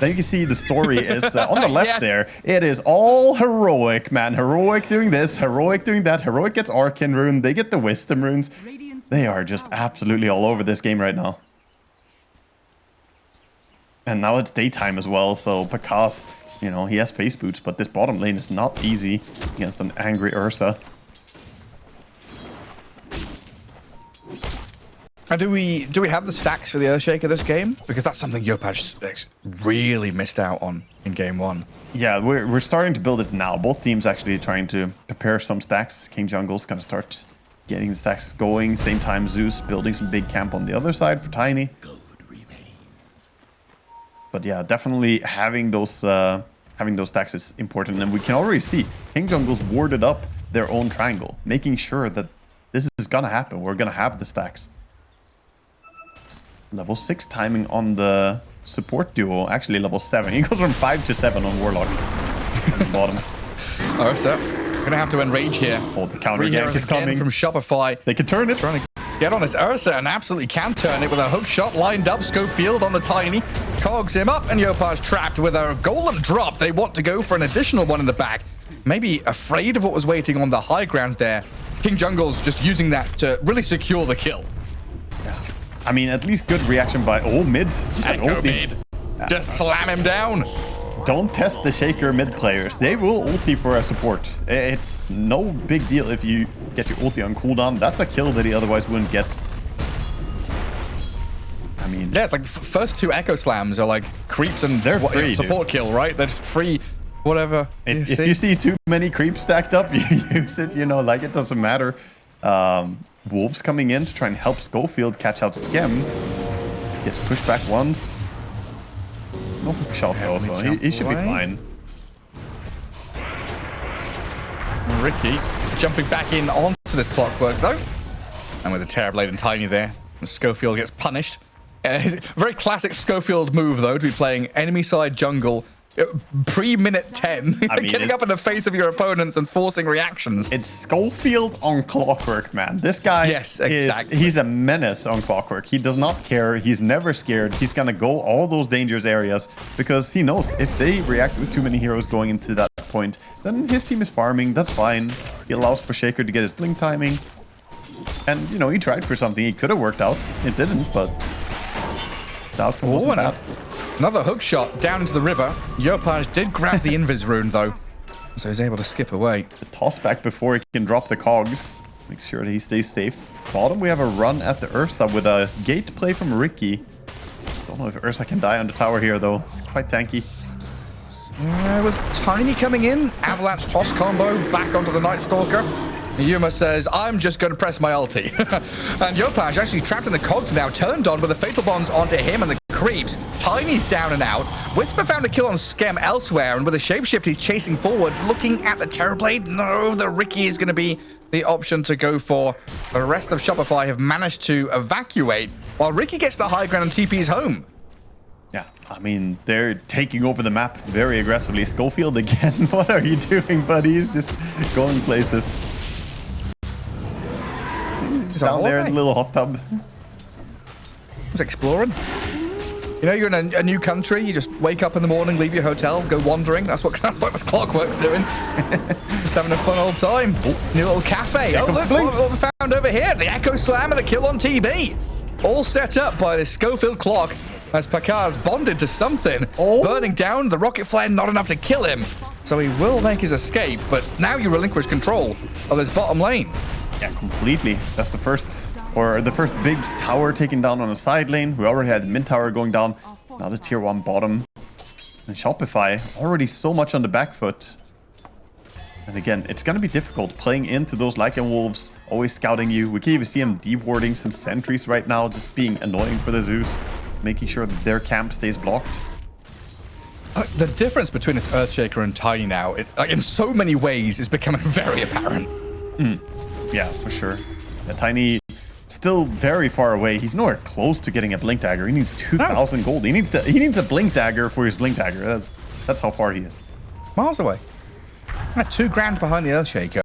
you can see the story is on the left there. It is all Heroic, man. Heroic doing this, Heroic doing that. Heroic gets Arcane Rune, they get the Wisdom Runes. They are just absolutely all over this game right now. And now it's daytime as well, so Pakas, you know, he has face boots, but this bottom lane is not easy against an angry Ursa. And do we have the stacks for the Earthshaker this game? Because that's something Yopaj really missed out on in game 1. Yeah, we're starting to build it now. Both teams actually trying to prepare some stacks. King Jungle's gonna start getting the stacks going. Same time, Zeus building some big camp on the other side for Tiny. But yeah, definitely having those stacks is important. And we can already see King Jungle's warded up their own triangle, making sure that this is gonna happen. We're gonna have the stacks. Level 6 timing on the support duo. Actually, level 7. He goes from 5 to 7 on Warlock. On the bottom. Ursa gonna have to enrage here. Oh, the counter gank is coming from Shopify. They can turn it. Trying to get on this Ursa and absolutely can turn it with a hook shot lined up. Schofield on the Tiny. Cogs him up, and Yopaj trapped with a golem drop. They want to go for an additional one in the back. Maybe afraid of what was waiting on the high ground there. King Jungle's just using that to really secure the kill. I mean, at least good reaction by mid. Just an ulti. Mid. Just slam him down. Don't test the Shaker mid players. They will ulti for a support. It's no big deal if you get your ulti on cooldown. That's a kill that he otherwise wouldn't get. I mean, yeah, it's like the first 2 Echo Slams are like creeps and they're free, support kill, right? They're just free, whatever. If you see too many creeps stacked up, you use it, you know, like it doesn't matter. Wolves coming in to try and help Schofield catch out Skem. Gets pushed back once. No hook shot though, so he should be fine. Ricky jumping back in onto this clockwork though. And with the Terrorblade and Tiny there, Schofield gets punished. Very classic Schofield move though, to be playing enemy side jungle pre-minute 10, I mean, getting up in the face of your opponents and forcing reactions. It's Schofield on Clockwork, man. This guy, yes, exactly. He's a menace on Clockwork. He does not care. He's never scared. He's gonna go all those dangerous areas because he knows if they react with too many heroes going into that point, then his team is farming. That's fine. He allows for Shaker to get his blink timing. And, you know, he tried for something. He could have worked out. It didn't, but the outcome wasn't bad. Another hook shot down into the river. Yopaj did grab the Invis rune though, so he's able to skip away. The toss back before he can drop the cogs. Make sure that he stays safe. Bottom, we have a run at the Ursa with a gate play from Ricky. Don't know if Ursa can die on the tower here though. It's quite tanky. With Tiny coming in, Avalanche toss combo back onto the Night Stalker. Yuma says, I'm just going to press my ulti. And Yopaj actually trapped in the cogs now, turned on with the fatal bonds onto him and the creeps. Tiny's down and out. Whisper found a kill on Skem elsewhere, and with a shapeshift, he's chasing forward, looking at the Terrorblade. No, the Riki is going to be the option to go for. The rest of Shopify have managed to evacuate, while Riki gets the high ground and TP's home. Yeah, I mean, they're taking over the map very aggressively. Schofield again, what are you doing, buddy? He's just going places. He's down there in the little hot tub. He's exploring. You know, you're in a new country, you just wake up in the morning, leave your hotel, go wandering. That's what this clockwork's doing. Just having a fun old time. New little cafe. Oh, look what we found over here. The Echo Slam and the kill on TB. All set up by the Schofield clock as Pakar's bonded to something. Burning down the rocket flare, not enough to kill him. So he will make his escape, but now you relinquish control of this bottom lane. Yeah, completely. That's the first big tower taken down on a side lane. We already had the mid tower going down. Now the tier 1 bottom. And Shopify already so much on the back foot. And again, it's going to be difficult playing into those Lycan Wolves, always scouting you. We can even see him dewarding some sentries right now, just being annoying for the Zeus, making sure that their camp stays blocked. The difference between this Earthshaker and Tiny now, in so many ways, is becoming very apparent. Yeah, for sure. Yeah, Tiny still very far away. He's nowhere close to getting a Blink Dagger. He needs 2,000 gold. He needs a Blink Dagger for his Blink Dagger. That's how far he is. Miles away. 2 grand behind the Earthshaker.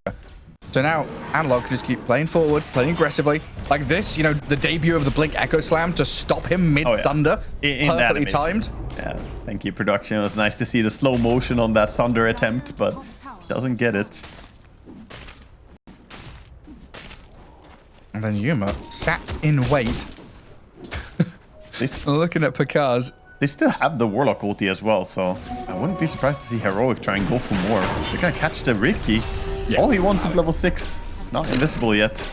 So now Analog can just keep playing forward, playing aggressively. Like this, you know, the debut of the Blink Echo Slam to stop him mid-thunder. Perfectly timed. Yeah, thank you, production. It was nice to see the slow motion on that Thunder attempt, but doesn't get it. And then Yuma sat in wait. Looking at Pakar's. They still have the Warlock ulti as well, so I wouldn't be surprised to see Heroic try and go for more. They're gonna catch the Riki. Yeah. All he wants is level 6. Not invisible yet.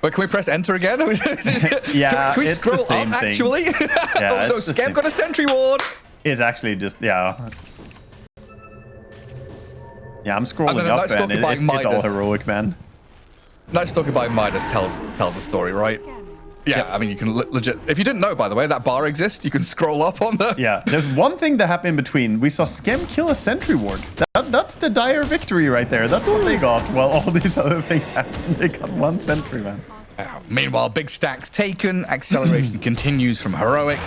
But can we press enter again? Yeah, can we it's scroll the same up, thing. actually? Yeah, oh no, Scam got a sentry ward. It's actually just, yeah. Yeah, I'm scrolling up and it's all Heroic, man. Night Stalker by Midas tells the story, right? Yeah, I mean, you can legit... If you didn't know, by the way, that bar exists. You can scroll up on the... Yeah, there's one thing that happened in between. We saw Skem kill a sentry ward. That's the dire victory right there. That's what they got, while all these other things happened. They got 1 sentry, man. Meanwhile, big stacks taken. Acceleration continues from Heroic.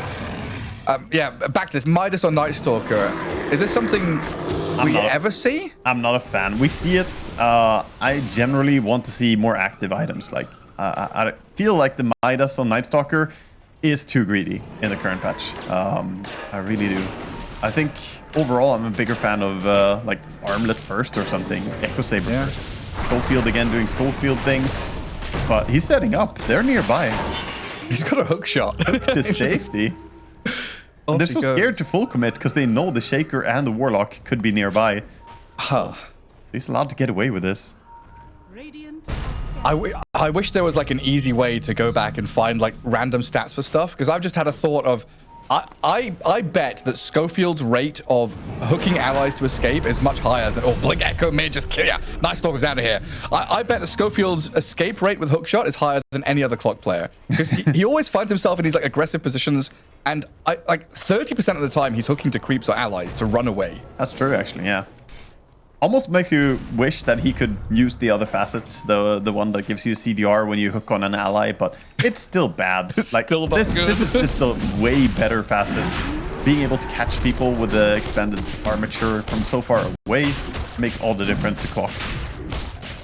Yeah, back to this. Midas on Night Stalker. Is this something we ever see? I'm not a fan. We see it. I generally want to see more active items. Like, I feel like the Midas on Night Stalker is too greedy in the current patch. I really do. I think overall I'm a bigger fan of like Armlet first or something. Echo Saber first. Schofield again doing Schofield things. But he's setting up. They're nearby. He's got a hook shot. This safety. They're so scared to full commit because they know the Shaker and the Warlock could be nearby. So he's allowed to get away with this. I wish there was like an easy way to go back and find like random stats for stuff, because I've just had a thought of I bet that Schofield's rate of hooking allies to escape is much higher than... Oh, Blink Echo may just kill ya. Nice Stalker's out of here. I bet that Schofield's escape rate with hookshot is higher than any other clock player. Because he always finds himself in these like aggressive positions, and like 30% of the time he's hooking to creeps or allies to run away. That's true, actually, yeah. Almost makes you wish that he could use the other facet, the one that gives you CDR when you hook on an ally, but it's still bad. It's like still this is just a way better facet. Being able to catch people with the expanded armature from so far away makes all the difference to clock.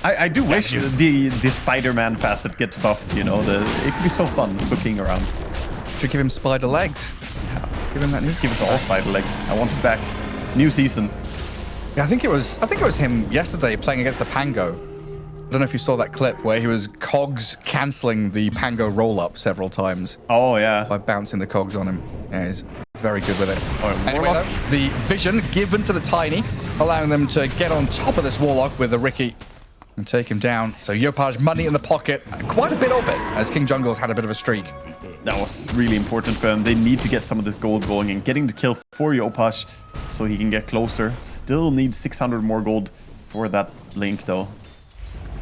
I do wish the Spider-Man facet gets buffed, you know, it could be so fun hooking around. Should give him spider legs. Yeah. Give him that new. Give us all spider legs. I want it back. New season. Yeah, I think it was him yesterday playing against the Pango. I don't know if you saw that clip where he was cogs cancelling the Pango roll-up several times. Oh, yeah. By bouncing the cogs on him. Yeah, he's very good with it. Anyway, though, the vision given to the Tiny, allowing them to get on top of this Warlock with the Riki and take him down. So Yopaj, money in the pocket, quite a bit of it, as King Jungle's had a bit of a streak. That was really important for them. They need to get some of this gold going, and getting the kill for Yopaj so he can get closer. Still needs 600 more gold for that Link, though.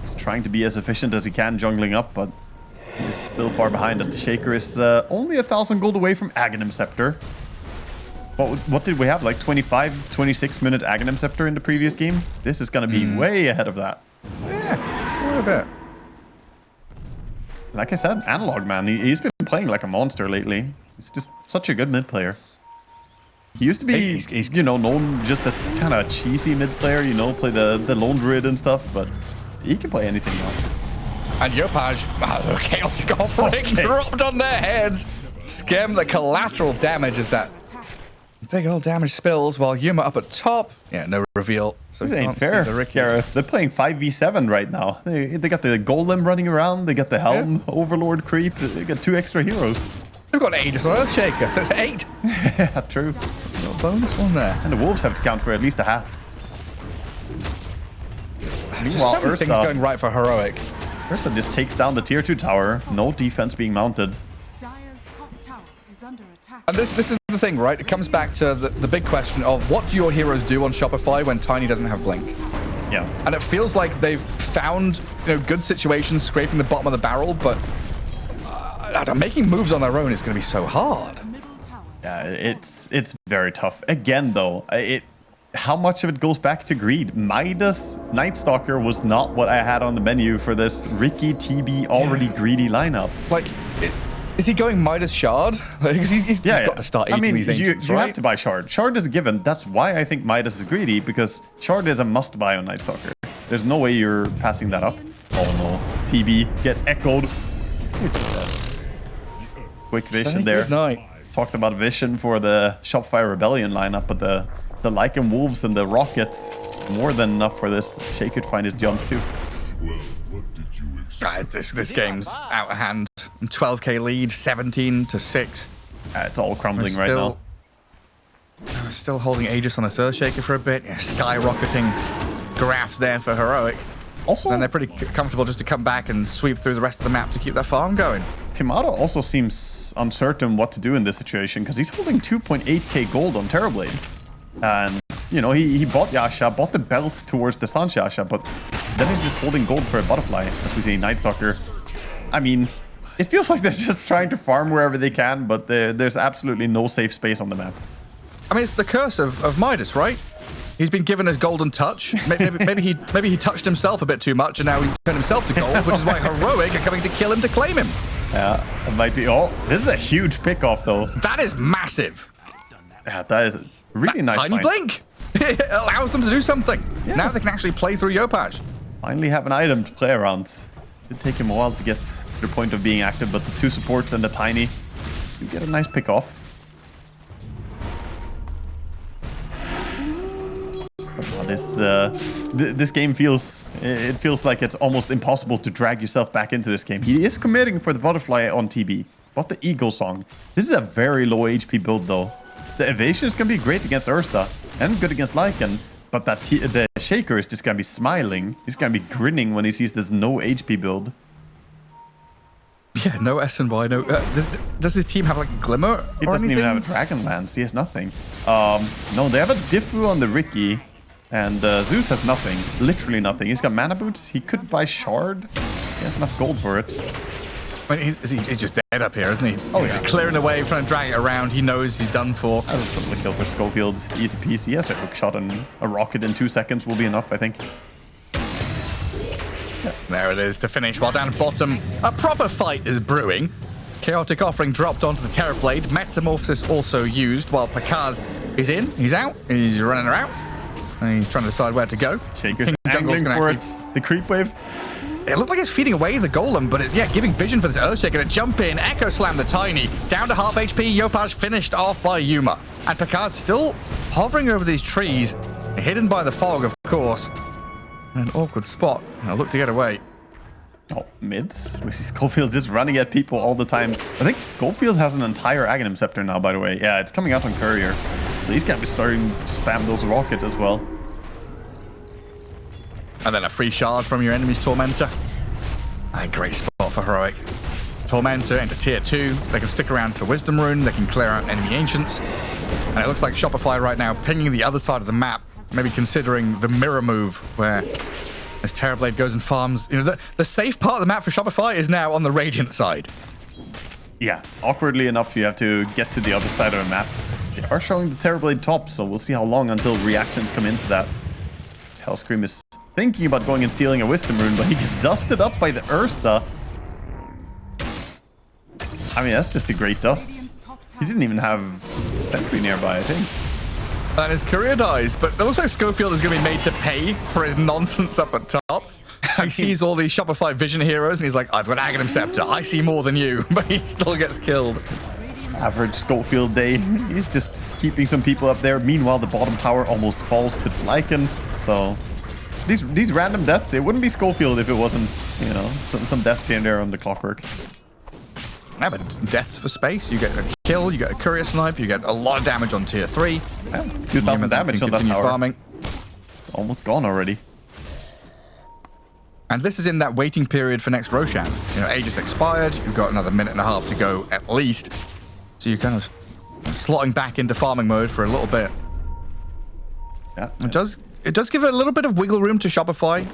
He's trying to be as efficient as he can jungling up, but he's still far behind as the Shaker is only 1,000 gold away from Aghanim Scepter. What did we have? Like 25, 26 minute Aghanim Scepter in the previous game? This is going to be way ahead of that. Yeah, quite a bit. Like I said, Analog, man, he's been playing like a monster lately. He's just such a good mid player. He used to be, he's you know, known just as kind of cheesy mid player, you know, play the lone druid and stuff, but he can play anything now. And Yopaj, chaotic offering dropped on their heads. Skim the collateral damage as that big old damage spills while Yuma up at top. Yeah, no reveal. So this ain't fair, Gareth. They're playing 5v7 right now. They got the golem running around. They got the helm overlord creep. They got 2 extra heroes. They've got Aegis on Earthshaker. That's 8. Yeah, true. No bonus one there. And the wolves have to count for at least a half. Meanwhile, Ursa going right for Heroic. Ursa just takes down the tier 2 tower. No defense being mounted. Dire's top tower is under attack. And this is the thing, right? It comes back to the big question of what do your heroes do on Shopify when Tiny doesn't have Blink? Yeah. And it feels like they've found, you know, good situations scraping the bottom of the barrel, but making moves on their own is going to be so hard. Yeah, it's very tough. Again, though, how much of it goes back to greed? Midas Night Stalker was not what I had on the menu for this Ricky TB already greedy lineup. Like, is he going Midas Shard? Because he's got to start eating these ancients, you right? have to buy Shard. Shard is a given. That's why I think Midas is greedy, because Shard is a must-buy on Night Stalker. There's no way you're passing that up. Oh no, TB gets echoed. He's dead. Quick vision there. Good night. Talked about vision for the Shopify Rebellion lineup, but the Lycan Wolves and the Rockets, more than enough for this. Shay could find his jumps too. Well, what did you expect? This game's out of hand. 12k lead, 17 to 6. It's all crumbling right now. We're still holding Aegis on the Earthshaker for a bit. Yeah, skyrocketing graphs there for Heroic. Also, then they're pretty comfortable just to come back and sweep through the rest of the map to keep their farm going. Timaro also seems uncertain what to do in this situation because he's holding 2.8k gold on Terrorblade. And, you know, he bought Yasha, bought the belt towards the Sanche Yasha, but then he's just holding gold for a butterfly, as we see Night Stalker. I mean, it feels like they're just trying to farm wherever they can, but there's absolutely no safe space on the map. I mean, it's the curse of Midas, right? He's been given his golden touch. Maybe he touched himself a bit too much, and now he's turned himself to gold, which is why Heroic are coming to kill him to claim him. Yeah, it might be. Oh, this is a huge pick-off, though. That is massive. Yeah, that is a really nice tiny find. blink. It allows them to do something. Yeah. Now they can actually play through Yopaj. Finally have an item to play around. Did take him a while to get to the point of being active, but the 2 supports and the Tiny do get a nice pick-off. This game feels like it's almost impossible to drag yourself back into this game. He is committing for the butterfly on TB. But the Eagle Song. This is a very low HP build though. The evasion is gonna be great against Ursa and good against Lycan, but the Shaker is just gonna be smiling. He's gonna be grinning when he sees this no HP build. Yeah, no SNY, no. Does his team have like Glimmer? He doesn't even have a Dragonlance. He has nothing. No, they have a Diffu on the Ricky. And Zeus has nothing. Literally nothing. He's got mana boots. He could buy Shard. He has enough gold for it. I mean, he's just dead up here, isn't he? Oh, yeah. Clearing the wave, trying to drag it around. He knows he's done for. That's a simple kill for Schofield. Easy piece. He has the hook shot and a rocket in 2 seconds will be enough, I think. Yeah. There it is to finish. While down bottom, a proper fight is brewing. Chaotic Offering dropped onto the Terrorblade. Metamorphosis also used while Pakaz is in. He's out. He's running around. And he's trying to decide where to go. Shaker's angling for it. The creep wave. It looked like it's feeding away the golem, but it's, giving vision for this Earthshaker to jump in, Echo Slam the Tiny, down to half HP, Yopaj finished off by Yuma. And Pakaz still hovering over these trees, hidden by the fog, of course. In an awkward spot. And look to get away. Oh, mid. We see Schofield just running at people all the time. I think Schofield has an entire Aghanim Scepter now, by the way. Yeah, it's coming out on Courier. So he's going to be starting to spam those rockets as well. And then a free shard from your enemy's Tormentor. A great spot for Heroic. Tormentor into tier 2. They can stick around for Wisdom Rune. They can clear out enemy Ancients. And it looks like Shopify right now pinging the other side of the map. Maybe considering the mirror move where As Terrorblade goes and farms, the safe part of the map for Shopify is now on the Radiant side. Yeah, awkwardly enough, you have to get to the other side of the map. They are showing the Terrorblade top, so we'll see how long until reactions come into that. As Hellscream is thinking about going and stealing a Wisdom Rune, but he gets dusted up by the Ursa. I mean, that's just a great dust. He didn't even have a sentry nearby, I think. And his career dies, but it looks like Schofield is going to be made to pay for his nonsense up at top. He sees all these Shopify Vision heroes, and he's like, I've got Aghanim Scepter. I see more than you, but he still gets killed. Average Schofield day. He's just keeping some people up there. Meanwhile, the bottom tower almost falls to the Lycan. So these random deaths, it wouldn't be Schofield if it wasn't, some deaths here and there on the clockwork. Yeah, but deaths for space. You get a kill, you get a courier snipe, you get a lot of damage on tier 3. Yeah, 2,000 damage on that tower. Farming. It's almost gone already. And this is in that waiting period for next Roshan. Aegis expired. You've got another minute and a half to go at least. So you're kind of slotting back into farming mode for a little bit. Yeah. It does give a little bit of wiggle room to Shopify,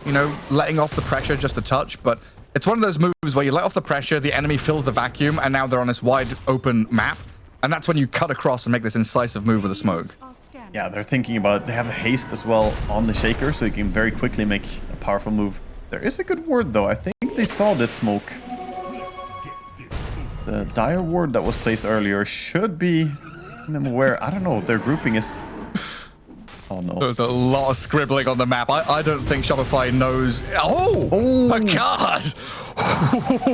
letting off the pressure just a touch, but it's one of those moves where you let off the pressure, the enemy fills the vacuum, and now they're on this wide open map. And that's when you cut across and make this incisive move with a smoke. Yeah, they're thinking about, they have a haste as well on the Shaker, so you can very quickly make a powerful move. There is a good ward though. I think they saw this smoke. The dire ward that was placed earlier should be them aware. I don't know. Their grouping is... Oh no. There's a lot of scribbling on the map. I don't think Shopify knows. Oh my god!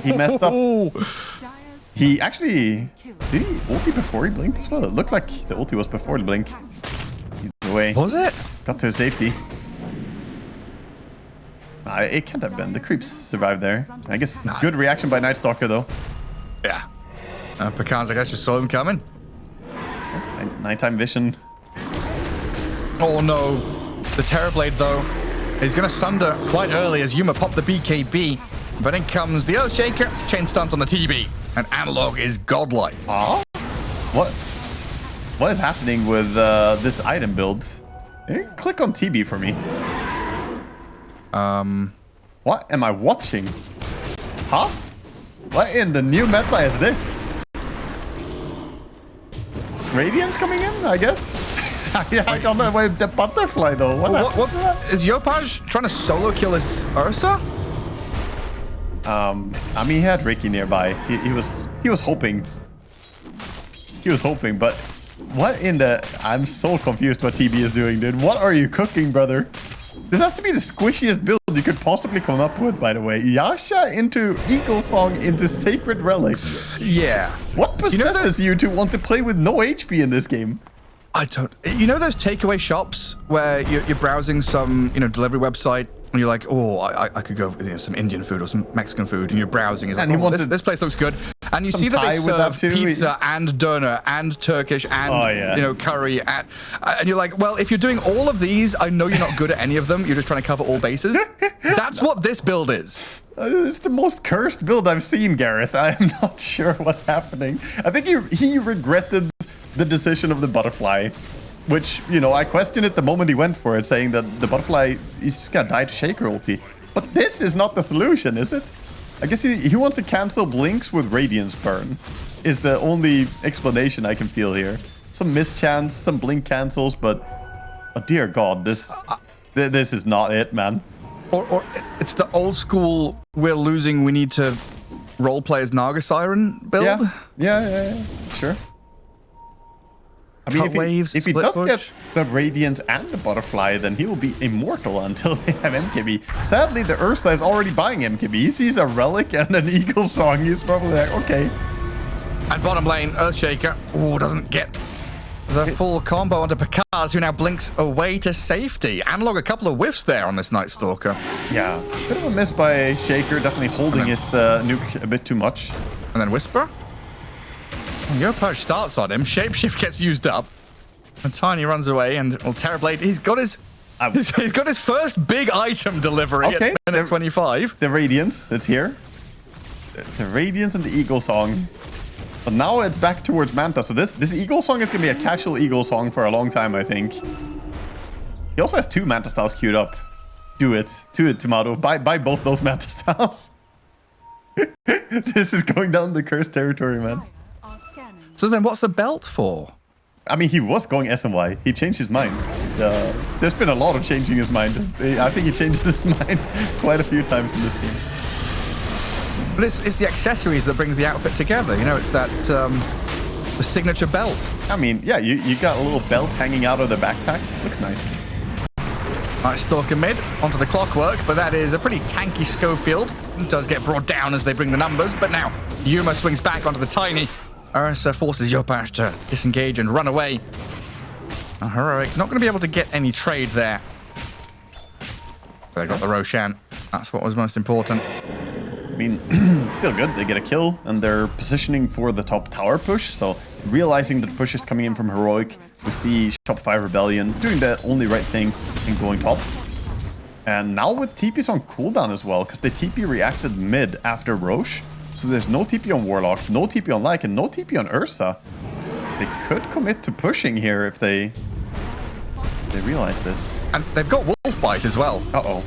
He messed up. He actually... Did he ulti before he blinked as well? It looked like the ulti was before the blink. Either way. Was it? Got to safety. It can't have been. The creeps survived there. I guess good reaction by Night Stalker though. Yeah. Pecan's like, I just saw him coming. Nighttime vision. Oh no. The Terrorblade though is going to sunder quite early as Yuma popped the BKB. But in comes the Earthshaker, chain stuns on the TB. And Analog is godlike. Huh? What is happening with this item build? Click on TB for me. What am I watching? Huh? What in the new meta is this? Radiance coming in, I guess? Yeah, I don't know why the butterfly though. What is Yopaj trying to solo kill this Ursa? I mean, he had Ricky nearby. He was hoping. He was hoping, but what in the... I'm so confused what TB is doing, dude. What are you cooking, brother? This has to be the squishiest build you could possibly come up with, by the way. Yasha into Eagle Song into Sacred Relic. Yeah. What possesses you to want to play with no HP in this game? I don't... those takeaway shops where you're browsing some, delivery website and you're like, oh, I could go with some Indian food or some Mexican food, and you're browsing. It's like, oh, this place looks good. And you see that they serve pizza and doner and Turkish and, curry. And you're like, well, if you're doing all of these, I know you're not good at any of them. You're just trying to cover all bases. That's what this build is. It's the most cursed build I've seen, Gareth. I'm not sure what's happening. I think he regretted the decision of the butterfly, which, I questioned it the moment he went for it, saying that the butterfly, he's just gonna die to Shaker ulti. But this is not the solution, is it? I guess he wants to cancel blinks with Radiance burn, is the only explanation I can feel here. Some mischance, some blink cancels, but oh dear God, this is not it, man. Or it's the old school, we're losing, we need to roleplay as Naga Siren build? Yeah, sure. I mean, if he does get the Radiance and the Butterfly, then he will be immortal until they have MKB. Sadly, the Ursa is already buying MKB. He sees a Relic and an Eagle Song. He's probably like, okay. And bottom lane, Earthshaker, doesn't get the full combo onto Picard, who now blinks away to safety. Analog a couple of whiffs there on this Night Stalker. Yeah, bit of a miss by Shaker, definitely holding his nuke a bit too much. And then Whisper. Yopaj starts on him, Shapeshift gets used up, and Tiny runs away, and Terrorblade, he's got his first big item delivery at minute 25. The Radiance, it's here. The Radiance and the Eagle Song. But now it's back towards Manta, so this Eagle Song is going to be a casual Eagle Song for a long time, I think. He also has 2 Manta styles queued up. Do it. Do it, Tomato. Buy both those manta styles. This is going down the cursed territory, man. Are scanning. So then what's the belt for? I mean, he was going SNY. He changed his mind. There's been a lot of changing his mind. I think he changed his mind quite a few times in this game. But it's the accessories that brings the outfit together. You know, it's that the signature belt. I mean, yeah, you got a little belt hanging out of the backpack. Looks nice. All right, Stalker mid onto the clockwork, but that is a pretty tanky Schofield. It does get brought down as they bring the numbers, but now Yuma swings back onto the tiny. Ursa forces Yopash to disengage and run away. Now, Heroic not going to be able to get any trade there. They got the Roshan. That's what was most important. I mean, it's still good. They get a kill, and they're positioning for the top tower push. So, realizing that the push is coming in from Heroic, we see Shopify Rebellion doing the only right thing and going top. And now with TPs on cooldown as well, because the TP reacted mid after Roche. So there's no TP on Warlock, no TP on Lycan, and no TP on Ursa. They could commit to pushing here if they realize this. And they've got Wolf Bite as well. Uh-oh.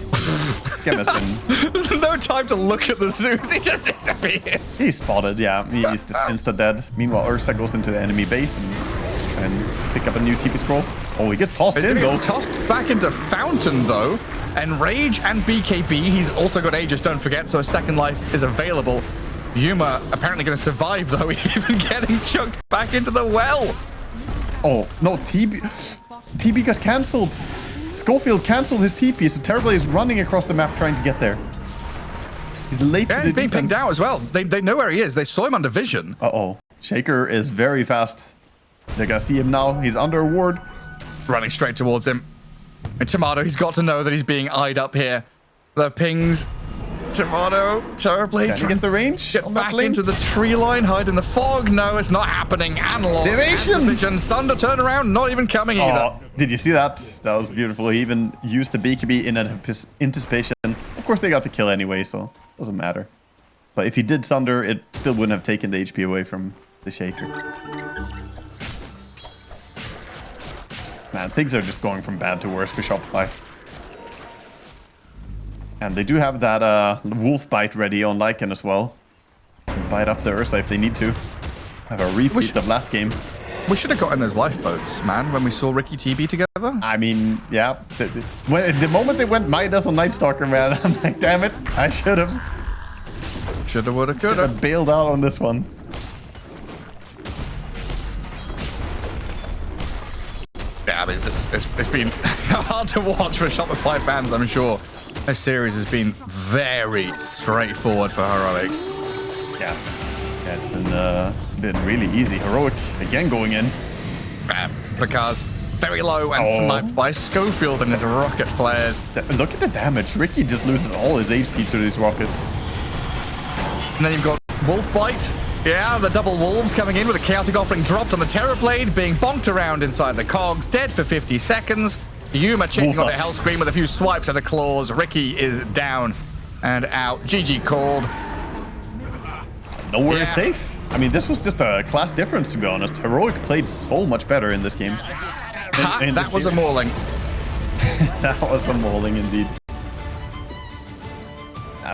This game has been... There's no time to look at the Zeus. He just disappeared. He's spotted, yeah. He's just insta-dead. Meanwhile, Ursa goes into the enemy base and pick up a new TP scroll. Oh, he gets tossed in, though. Tossed back into Fountain, though. And Rage and BKB. He's also got Aegis, don't forget, so a second life is available. Yuma apparently going to survive, though, even getting chucked back into the well. Oh, no, TB got cancelled. Schofield cancelled his TP, so Terrorblade is running across the map trying to get there. He's late to the he's being defense. pinged out as well. They know where he is. They saw him under vision. Uh-oh. Shaker is very fast. They're going to see him now. He's under a ward. Running straight towards him. And Tomato, he's got to know that he's being eyed up here. The pings. Tomato, Terrorblade. Can he get the range? Get back into the tree line, hide in the fog. No, it's not happening. Analog. Evasion. Vision. Sunder turn around, not even coming either. Did you see that? That was beautiful. He even used the BKB in anticipation. Of course, they got the kill anyway, so it doesn't matter. But if he did Sunder, it still wouldn't have taken the HP away from the Shaker. Man, things are just going from bad to worse for Shopify. And they do have that Wolf Bite ready on Lycan as well. Bite up the Ursa if they need to. Have a repeat of last game. We should have gotten those lifeboats, man, when we saw Ricky TB together. I mean, yeah. The moment they went Midas on Night Stalker, man, I'm like, damn it, I should have. Shoulda, woulda, coulda. Should have bailed out on this one. Yeah, but it's been hard to watch for Shopify fans, I'm sure. This series has been very straightforward for Heroic. Yeah, it's been really easy. Heroic again going in. Placars very low and sniped by Schofield and his rocket flares. Look at the damage. Ricky just loses all his HP to these rockets. And then you've got Wolf Bite. Yeah, the double wolves coming in with a chaotic offering dropped on the Terrorblade, being bonked around inside the cogs, dead for 50 seconds. Yuma chasing on the Hellscream with a few swipes of the claws. Ricky is down and out. GG called. Nowhere is safe. I mean, this was just a class difference, to be honest. Heroic played so much better in this game. That was a mauling. That was a mauling indeed.